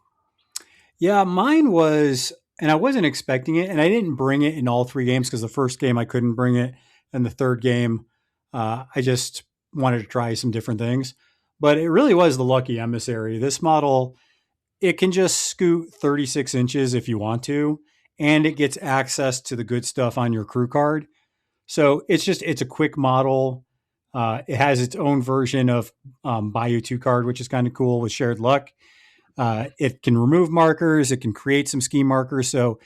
Yeah, mine was, and I wasn't expecting it, and I didn't bring it in all 3 games because the first game I couldn't bring it, and the third game I just wanted to try some different things. but it really was the lucky emissary. This model, it can just scoot 36 inches if you want to, and it gets access to the good stuff on your crew card. So it's a quick model. It has its own version of Bayou 2 card, which is kind of cool with shared luck. It can remove markers. It can create some scheme markers. So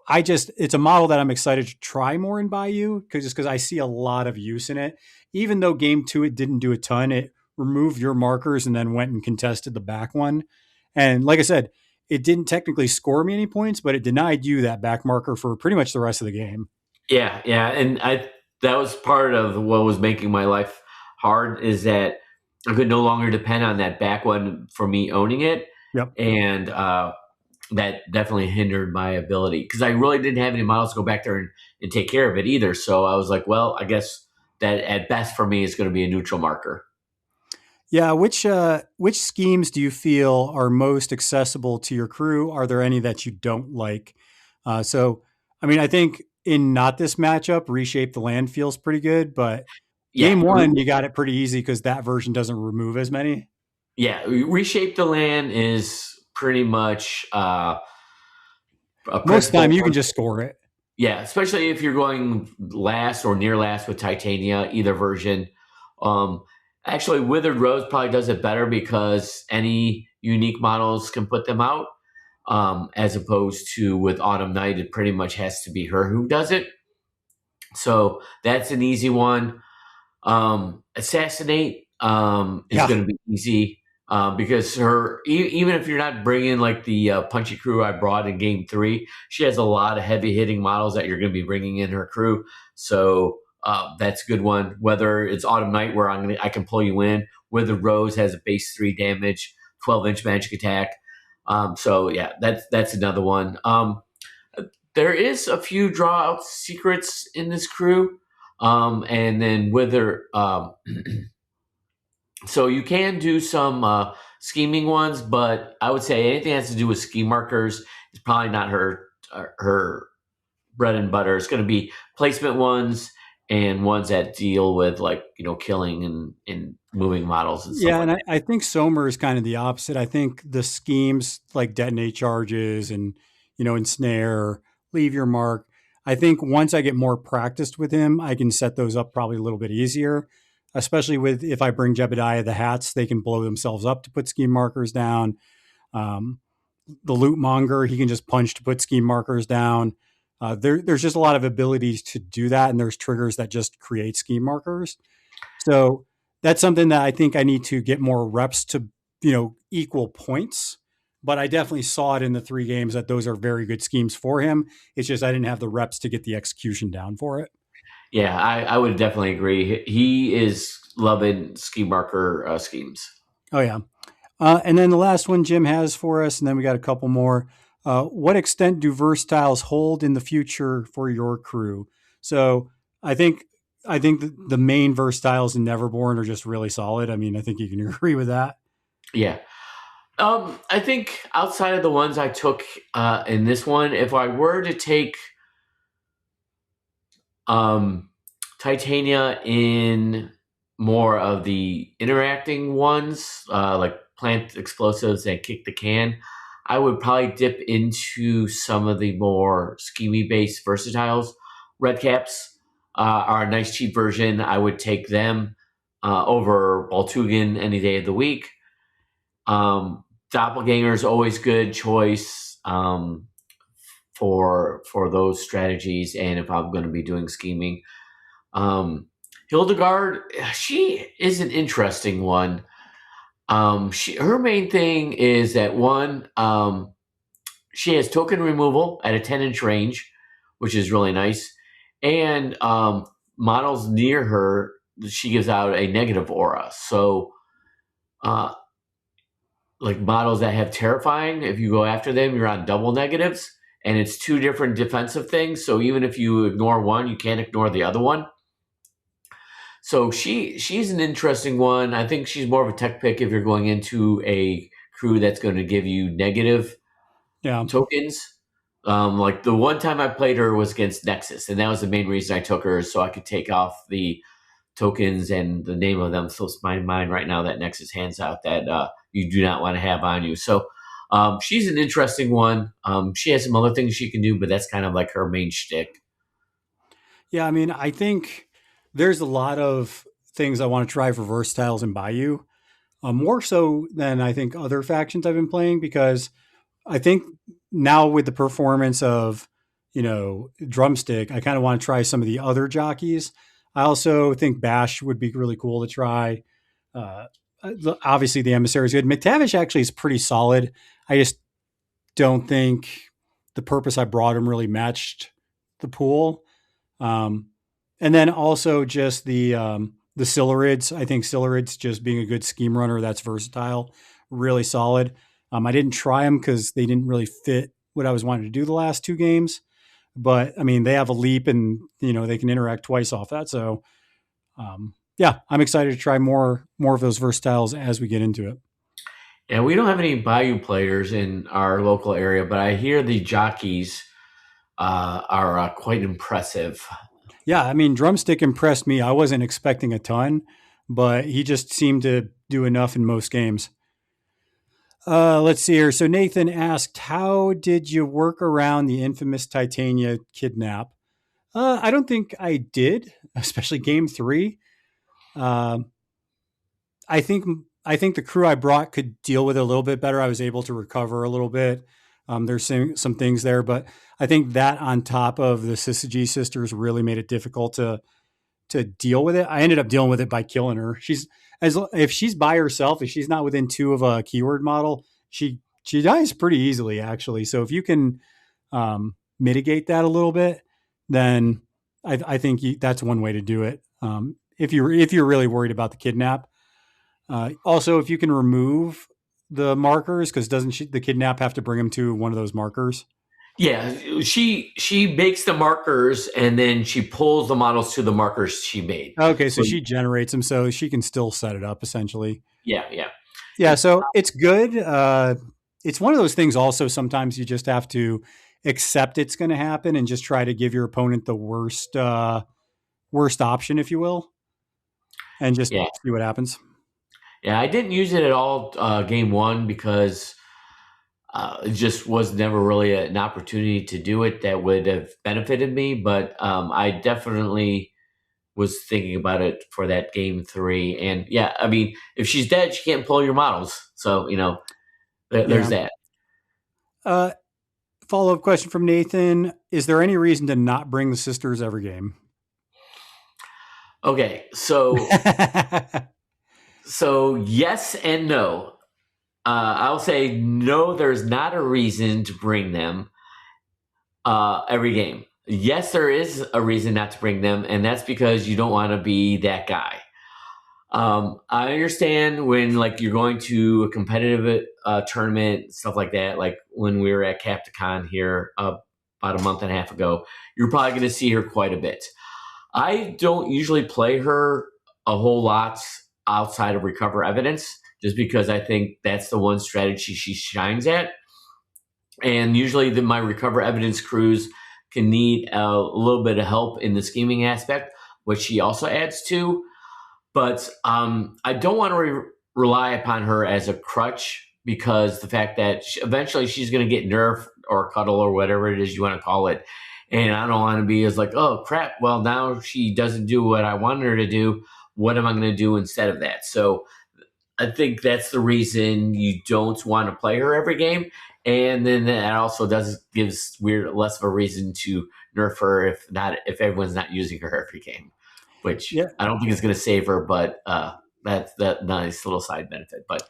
it's a model that I'm excited to try more in Bayou because I see a lot of use in it. Even though game 2, it didn't do a ton, it removed your markers and then went and contested the back one. And like I said, it didn't technically score me any points, but it denied you that back marker for pretty much the rest of the game. Yeah, and that was part of what was making my life hard, is that I could no longer depend on that back one for me owning it. Yep. And that definitely hindered my ability, because I really didn't have any models to go back there and take care of it either. So I was like, well, I guess that at best for me is going to be a neutral marker. Yeah, which schemes do you feel are most accessible to your crew? Are there any that you don't like? I think in not this matchup, reshape the land feels pretty good, but game Yeah, 1 you got it pretty easy because that version doesn't remove as many. yeah, reshape the land is pretty much a Most principle. time you can just score it. Yeah, especially if you're going last or near last with Titania, either version. Actually, Withered Rose probably does it better because any unique models can put them out, as opposed to with Autumn Night, it pretty much has to be her who does it. So that's an easy one. Assassinate is going to be easy because even if you're not bringing like the punchy crew I brought in game 3, she has a lot of heavy hitting models that you're going to be bringing in her crew. So that's a good one. Whether it's Autumn Night where I can pull you in, Withered Rose has a base 3 damage, 12-inch magic attack. So yeah, that's another one. There is a few draw out secrets in this crew. And then so you can do some scheming ones, but I would say anything that has to do with scheme markers is probably not her bread and butter. It's going to be placement ones and ones that deal with killing and moving models and stuff. Yeah, like and that. I think Somer is kind of the opposite. I think the schemes like detonate charges and ensnare, leave your mark. I think once I get more practiced with him, I can set those up probably a little bit easier. Especially with if I bring Jebediah the hats, they can blow themselves up to put scheme markers down. The loot monger, he can just punch to put scheme markers down. There's just a lot of abilities to do that, and there's triggers that just create scheme markers. So that's something that I think I need to get more reps to, equal points. But I definitely saw it in the 3 games that those are very good schemes for him. It's just I didn't have the reps to get the execution down for it. Yeah, I would definitely agree. He is loving scheme marker schemes. Oh, yeah. And then the last one Jim has for us, and then we got a couple more. What extent do versatiles hold in the future for your crew? So I think the main versatiles in Neverborn are just really solid. I mean, I think you can agree with that. Yeah. I think outside of the ones I took in this one, if I were to take Titania in more of the interacting ones, like plant explosives and kick the can, I would probably dip into some of the more schemy based versatiles. Red caps are a nice cheap version. I would take them over Baltugan any day of the week. Doppelganger is always good choice for those strategies, and if I'm going to be doing scheming. Hildegard, she is an interesting one. Her main thing is that one, she has token removal at a 10-inch range, which is really nice, and models near her, she gives out a negative aura. So, like models that have terrifying, if you go after them, you're on double negatives, and it's 2 different defensive things. So even if you ignore one, you can't ignore the other one. So she's an interesting one. I think she's more of a tech pick if you're going into a crew that's going to give you negative tokens. Like the one time I played her was against Nexus, and that was the main reason I took her, so I could take off the tokens, and the name of them slips my mind right now that Nexus hands out that you do not want to have on you. So she's an interesting one. She has some other things she can do, but that's kind of like her main shtick. Yeah, I mean, I think there's a lot of things I want to try for Versatiles and Bayou, more so than I think other factions I've been playing, because I think now with the performance of, Drumstick, I kind of want to try some of the other jockeys. I also think Bash would be really cool to try. Uh, Obviously, the Emissary is good. McTavish actually is pretty solid. I just don't think the purpose I brought him really matched the pool. Um, and then also just the Silurids. I think Silurids just being a good scheme runner that's versatile, really solid. I didn't try them because they didn't really fit what I was wanting to do the last two games. But I mean, they have a leap, and they can interact twice off that. So yeah, I'm excited to try more of those versatiles as we get into it. Yeah, we don't have any Bayou players in our local area, but I hear the jockeys are quite impressive. Yeah, I mean, Drumstick impressed me. I wasn't expecting a ton, but he just seemed to do enough in most games. Let's see here. So Nathan asked, how did you work around the infamous Titania kidnap? I don't think I did, especially game 3. Um, I think the crew I brought could deal with it a little bit better. I was able to recover a little bit. There's some things there, but I think that on top of the Syzygy sisters really made it difficult to deal with it. I ended up dealing with it by killing her. If she's by herself, if she's not within 2 of a keyword model, she dies pretty easily, actually. So if you can mitigate that a little bit, then I think that's one way to do it. If you're really worried about the kidnap. Also, if you can remove the markers, because doesn't the kidnap have to bring him to one of those markers? Yeah, she makes the markers and then she pulls the models to the markers she made. Okay, so she generates them, so she can still set it up essentially. Yeah. So it's good. It's one of those things. Also, sometimes you just have to accept it's going to happen and just try to give your opponent the worst option, if you will, and just see what happens. Yeah, I didn't use it at all game 1 because it just was never really an opportunity to do it that would have benefited me. But I definitely was thinking about it for that game 3. And yeah, I mean, if she's dead, she can't pull your models. So, there's that. Follow-up question from Nathan. Is there any reason to not bring the sisters every game? Okay, so so yes and no. I'll say no, there's not a reason to bring them every game. Yes, there is a reason not to bring them, and that's because you don't want to be that guy. I understand when you're going to a competitive tournament, stuff like that, like when we were at Capticon here about a month and a half ago, you're probably going to see her quite a bit. I don't usually play her a whole lot outside of Recover Evidence, just because I think that's the one strategy she shines at. And usually my Recover Evidence crews can need a little bit of help in the scheming aspect, which she also adds to. But I don't want to rely upon her as a crutch, because the fact that eventually she's going to get nerfed or cuddle or whatever it is you want to call it. And I don't want to be as oh, crap, well, now she doesn't do what I wanted her to do. What am I going to do instead of that? So I think that's the reason you don't want to play her every game. And then that also gives less of a reason to nerf her if everyone's not using her every game, which I don't think is going to save her, but that's that nice little side benefit. But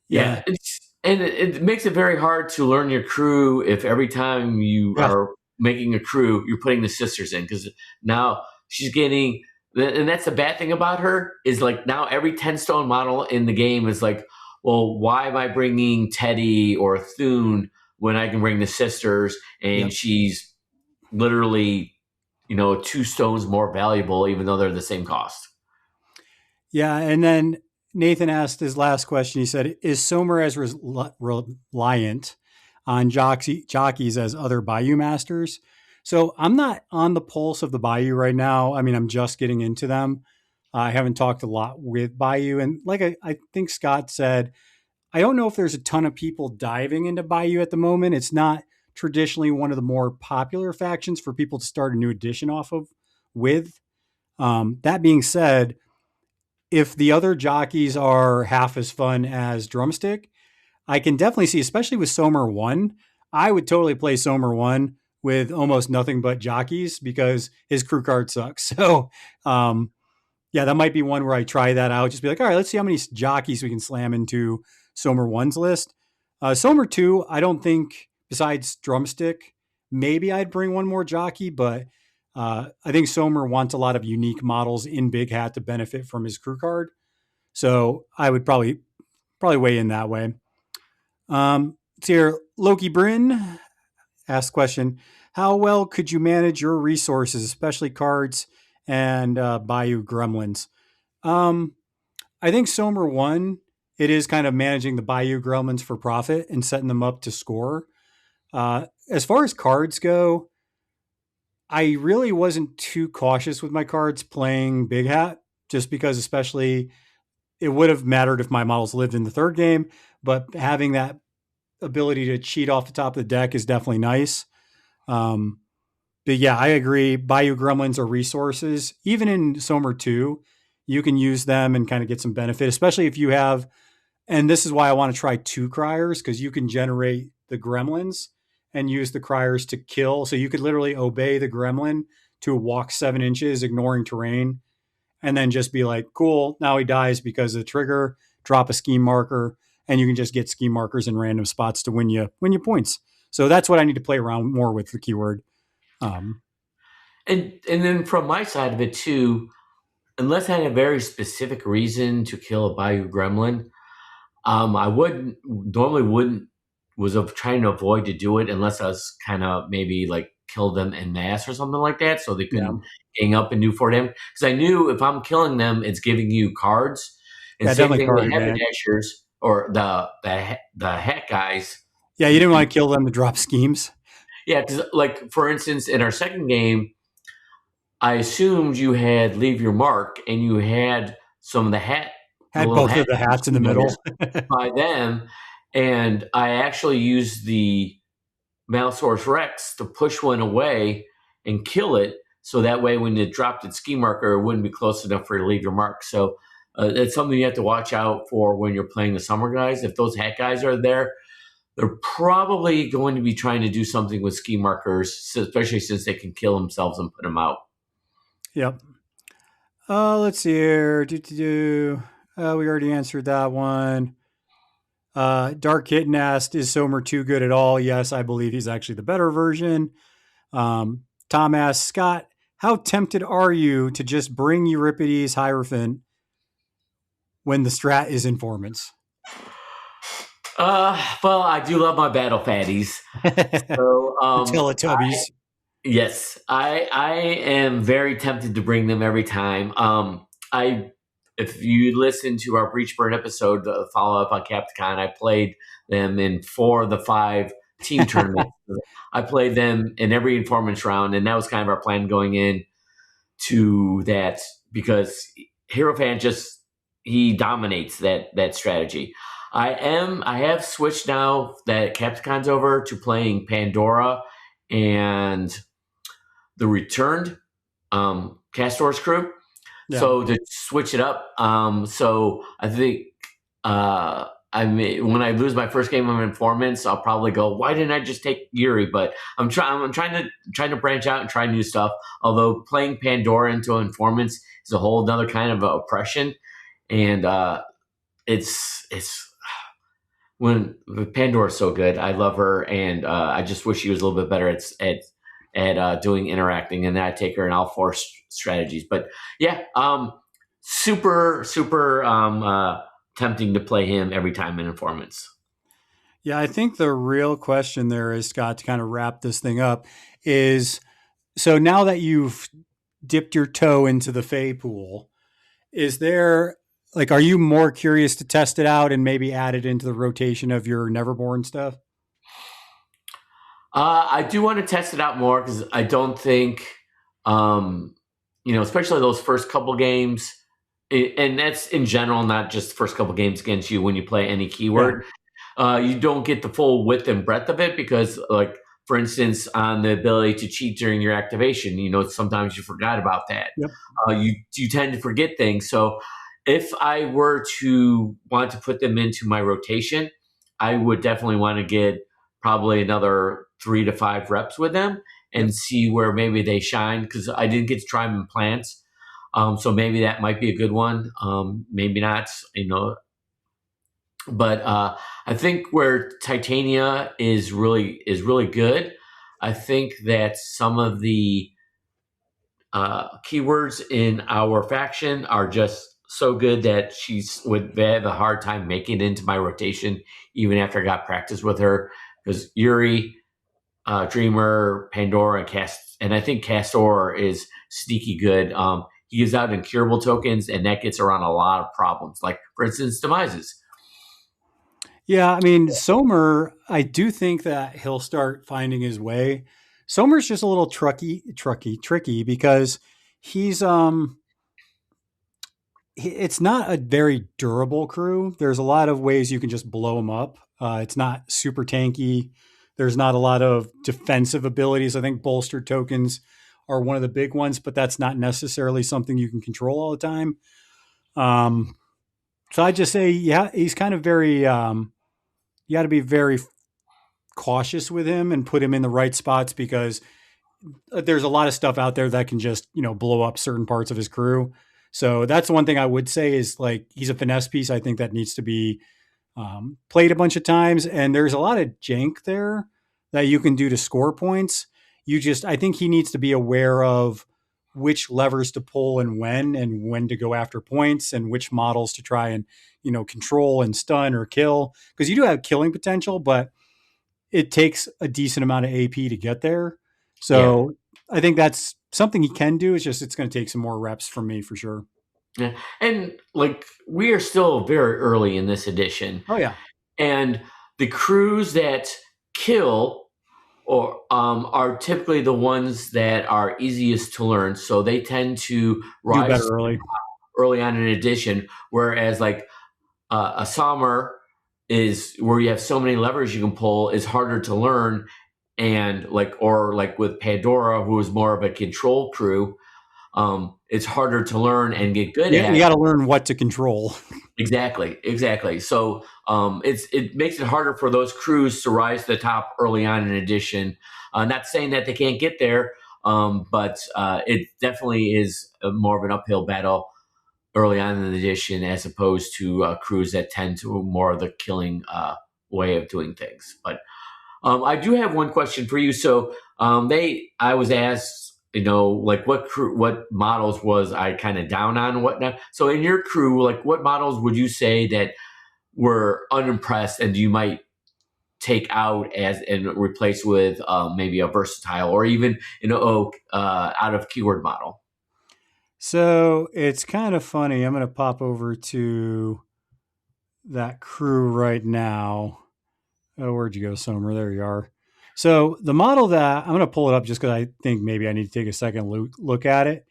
yeah, it makes it very hard to learn your crew if every time you are making a crew, you're putting the sisters in, because now she's getting, and that's the bad thing about her, is now every 10 stone model in the game is well, why am I bringing Teddy or Thune when I can bring the sisters, and she's literally 2 stones more valuable, even though they're the same cost. Yeah, and then Nathan asked his last question. He said, is Somer as reliant on jockeys as other Bayou masters? So I'm not on the pulse of the Bayou right now. I mean, I'm just getting into them. I haven't talked a lot with Bayou, and like I think Scott said, I don't know if there's a ton of people diving into Bayou at the moment. It's not traditionally one of the more popular factions for people to start a new edition off of with. That being said, if the other jockeys are half as fun as Drumstick, I can definitely see, especially with Somer 1, I would totally play Somer 1 with almost nothing but jockeys because his crew card sucks. So, yeah, that might be one where I try that out. Just be like, all right, let's see how many jockeys we can slam into Somer 1's list. Somer 2, I don't think, besides Drumstick, maybe I'd bring one more jockey, but I think Somer wants a lot of unique models in Big Hat to benefit from his crew card. So I would probably weigh in that way. It's here. Loki Bryn asked question: how well could you manage your resources, especially cards and Bayou Gremlins? I think Somer 1, it is kind of managing the Bayou Gremlins for profit and setting them up to score. As far as cards go, I really wasn't too cautious with my cards playing Big Hat, just because especially it would have mattered if my models lived in the third game, but having that ability to cheat off the top of the deck is definitely nice. But yeah, I agree. Bayou Gremlins are resources. Even in Somer 2, you can use them and kind of get some benefit, especially if you have, and this is why I want to try 2 criers, because you can generate the gremlins and use the criers to kill. So you could literally obey the gremlin to walk 7 inches, ignoring terrain, and then just be like, cool, now he dies because of the trigger, drop a scheme marker, and you can just get scheme markers in random spots to win you points. So that's what I need to play around more with the keyword. And then from my side of it too, unless I had a very specific reason to kill a Bayou Gremlin, I wouldn't was of trying to avoid to do it unless I was kind of maybe like kill them en masse or something like that, so they couldn't gang up and do for them. Because I knew if I'm killing them, it's giving you cards. And Yeah, same definitely thing card with advantage. haberdashers or the hat guys. Yeah, you didn't want to kill them to drop schemes. Yeah, because like for instance, in our second game, I assumed you had leave your mark and you had some of the Had little both of hat the hats in the middle. by them, and I actually used the Malifaux Rex to push one away and kill it, so that way when it dropped its ski marker, it wouldn't be close enough for it to leave your mark. So it's something you have to watch out for when you're playing the summer guys. If those hat guys are there, they're probably going to be trying to do something with ski markers, especially since they can kill themselves and put them out. Yep. Let's see here. We already answered that one. Dark Kitten asked, is Somer 2 good at all? Yes, I believe he's actually the better version. Tom asked, Scott, how tempted are you to just bring Euripides Hierophant when the strat is Informants? Well, I do love my battle fatties. So, Teletubbies. Yes, I am very tempted to bring them every time. If you listen to our Breachburn episode, the follow up on Capcom, I played them in 4 of the 5 team tournaments. I played them in every Informants round, and that was kind of our plan going in to that, because Hierophant he dominates that strategy. I have switched now that Capcon's over to playing Pandora and the Returned Castor's crew. Yeah. So to switch it up, so I think when I lose my first game of Informants, I'll probably go, why didn't I just take Yuri? But I'm trying to branch out and try new stuff. Although playing Pandora into Informants is a whole other kind of oppression, and it's when Pandora's so good. I love her, and I just wish she was a little bit better at doing interacting, and then I take her in all 4 strategies. But yeah, super tempting to play him every time in Informants. Yeah, I think the real question there is, Scott, to kind of wrap this thing up, is so now that you've dipped your toe into the Fae pool, is there, like, are you more curious to test it out and maybe add it into the rotation of your Neverborn stuff? I do want to test it out more, because I don't think, especially those first couple games, and that's in general, not just the first couple games against you when you play any keyword. You don't get the full width and breadth of it because, like, for instance, on the ability to cheat during your activation, sometimes you forgot about that. Yep. You tend to forget things. So if I were to want to put them into my rotation, I would definitely want to get probably another 3 to 5 reps with them and see where maybe they shine, because I didn't get to try them in plants. So maybe that might be a good one. Maybe not, but I think where Titania is really good. I think that some of the keywords in our faction are just so good that would have a hard time making it into my rotation, even after I got practice with her. Because Yuri, Dreamer, Pandora, and I think Castor is sneaky good. He gives out incurable tokens, and that gets around a lot of problems. Like, for instance, demises. Yeah, I mean, Somer, I do think that he'll start finding his way. Somer's just a little tricky because he's it's not a very durable crew. There's a lot of ways you can just blow him up. It's not super tanky. There's not a lot of defensive abilities. I think bolstered tokens are one of the big ones, but that's not necessarily something you can control all the time. So I just say, yeah, he's kind of very. You got to be very cautious with him and put him in the right spots, because there's a lot of stuff out there that can just, blow up certain parts of his crew. So that's the one thing I would say is, like, he's a finesse piece. I think that needs to be played a bunch of times. And there's a lot of jank there that you can do to score points. I think he needs to be aware of which levers to pull and when to go after points, and which models to try and, control and stun or kill. Because you do have killing potential, but it takes a decent amount of AP to get there. So I think that's something he can do. It's going to take some more reps from me for sure. Yeah. And, like, we are still very early in this edition. Oh yeah. And the crews that kill or are typically the ones that are easiest to learn. So they tend to rise better early on in edition. Whereas, like, a Sommer is where you have so many levers you can pull, is harder to learn. And like with Pandora, who is more of a control crew, it's harder to learn and get good at. You got to learn what to control. Exactly. So it makes it harder for those crews to rise to the top early on in edition. Not saying that they can't get there, but it definitely is more of an uphill battle early on in the edition, as opposed to crews that tend to more of the killing way of doing things. But I do have one question for you. So I was asked, like, what models was I kind of down on and whatnot. So in your crew, like, what models would you say that were unimpressed and you might take out and replace with maybe a versatile or even out of keyword model? So it's kind of funny. I'm going to pop over to that crew right now. Oh, where'd you go, Somer? There you are. So the model that I'm going to pull it up just because I think maybe I need to take a second look at it.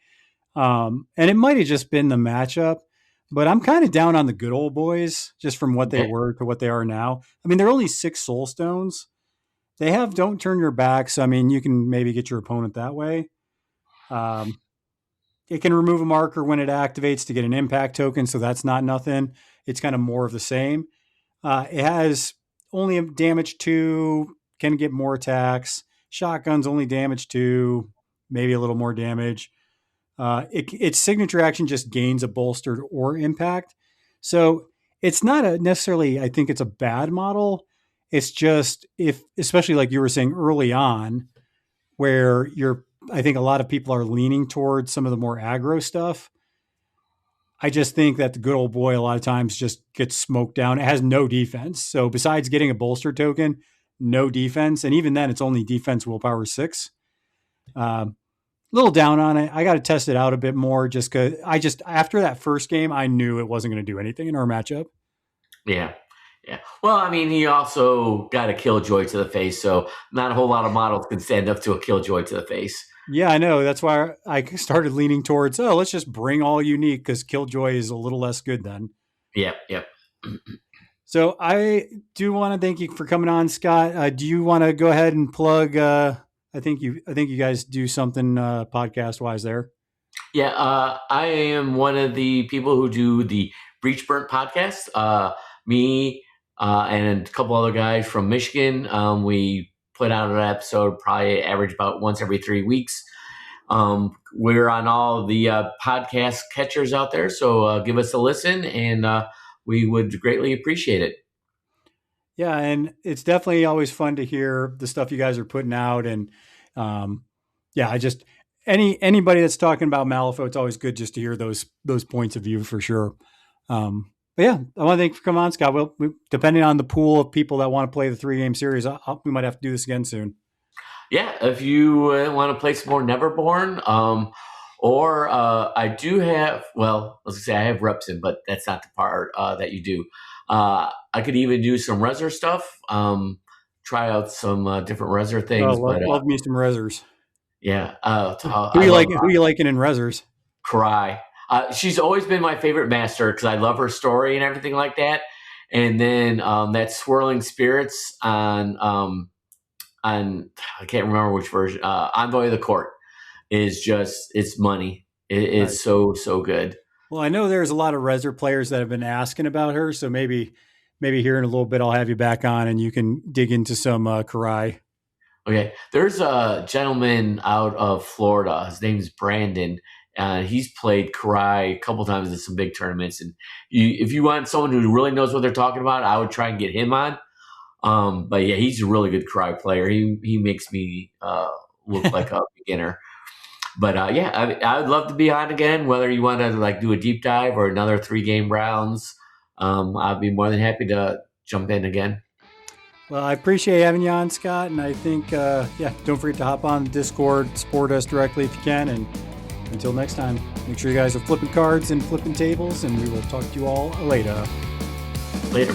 And it might have just been the matchup, but I'm kind of down on the good old boys just from what they were to what they are now. I mean, they're only 6 soul stones. They have Don't Turn Your Back. So, I mean, you can maybe get your opponent that way. It can remove a marker when it activates to get an impact token. So that's not nothing. It's kind of more of the same. It has only damage 2, can get more attacks. Shotgun's only damage 2, maybe a little more damage. Its signature action just gains a bolstered or impact. So it's not necessarily, I think it's a bad model. It's just, especially like you were saying early on, where I think a lot of people are leaning towards some of the more aggro stuff. I just think that the good old boy a lot of times just gets smoked down. It has no defense. So besides getting a bolster token, no defense. And even then it's only defense willpower 6. Little down on it. I got to test it out a bit more just because after that first game, I knew it wasn't going to do anything in our matchup. Yeah. Well, I mean, he also got a Killjoy to the face, so not a whole lot of models can stand up to a Killjoy to the face. Yeah, I know. That's why I started leaning towards, oh, let's just bring all unique because Killjoy is a little less good then. Yep, yep. So I do want to thank you for coming on, Scott. Do you want to go ahead and plug? I think you guys do something podcast wise there. Yeah, I am one of the people who do the Breach Burnt podcast. Me and a couple other guys from Michigan. We put out an episode, probably average about once every 3 weeks. We're on all the podcast catchers out there, so give us a listen, and we would greatly appreciate it. Yeah, and it's definitely always fun to hear the stuff you guys are putting out, and yeah, I just anybody that's talking about Malifaux, it's always good just to hear those points of view for sure. But yeah, I want to thank you for coming on, Scott. Well, depending on the pool of people that want to play the 3-game series, we might have to do this again soon. Yeah, if you want to play some more Neverborn, or I do have, well, let's say I have Repson, but that's not the part that you do. I could even do some Reser stuff, try out some different Reser things. Love me some Resers. Yeah. Who you liking in Resers? Cry. She's always been my favorite master because I love her story and everything like that. And then that Swirling Spirits on I can't remember which version. Envoy of the Court is just, it's money. It is so good. Well, I know there's a lot of Reser players that have been asking about her, so maybe here in a little bit I'll have you back on and you can dig into some Karai. Okay, there's a gentleman out of Florida. His name's Brandon. He's played Karai a couple times in some big tournaments, and if you want someone who really knows what they're talking about, I would try and get him on. But yeah, he's a really good Karai player. He makes me look like a beginner. But yeah, I would love to be on again. Whether you want to like do a deep dive or another 3-game rounds, I'd be more than happy to jump in again. Well, I appreciate having you on, Scott, and I think don't forget to hop on the Discord, support us directly if you can, and until next time, make sure you guys are flipping cards and flipping tables, and we will talk to you all later. Later.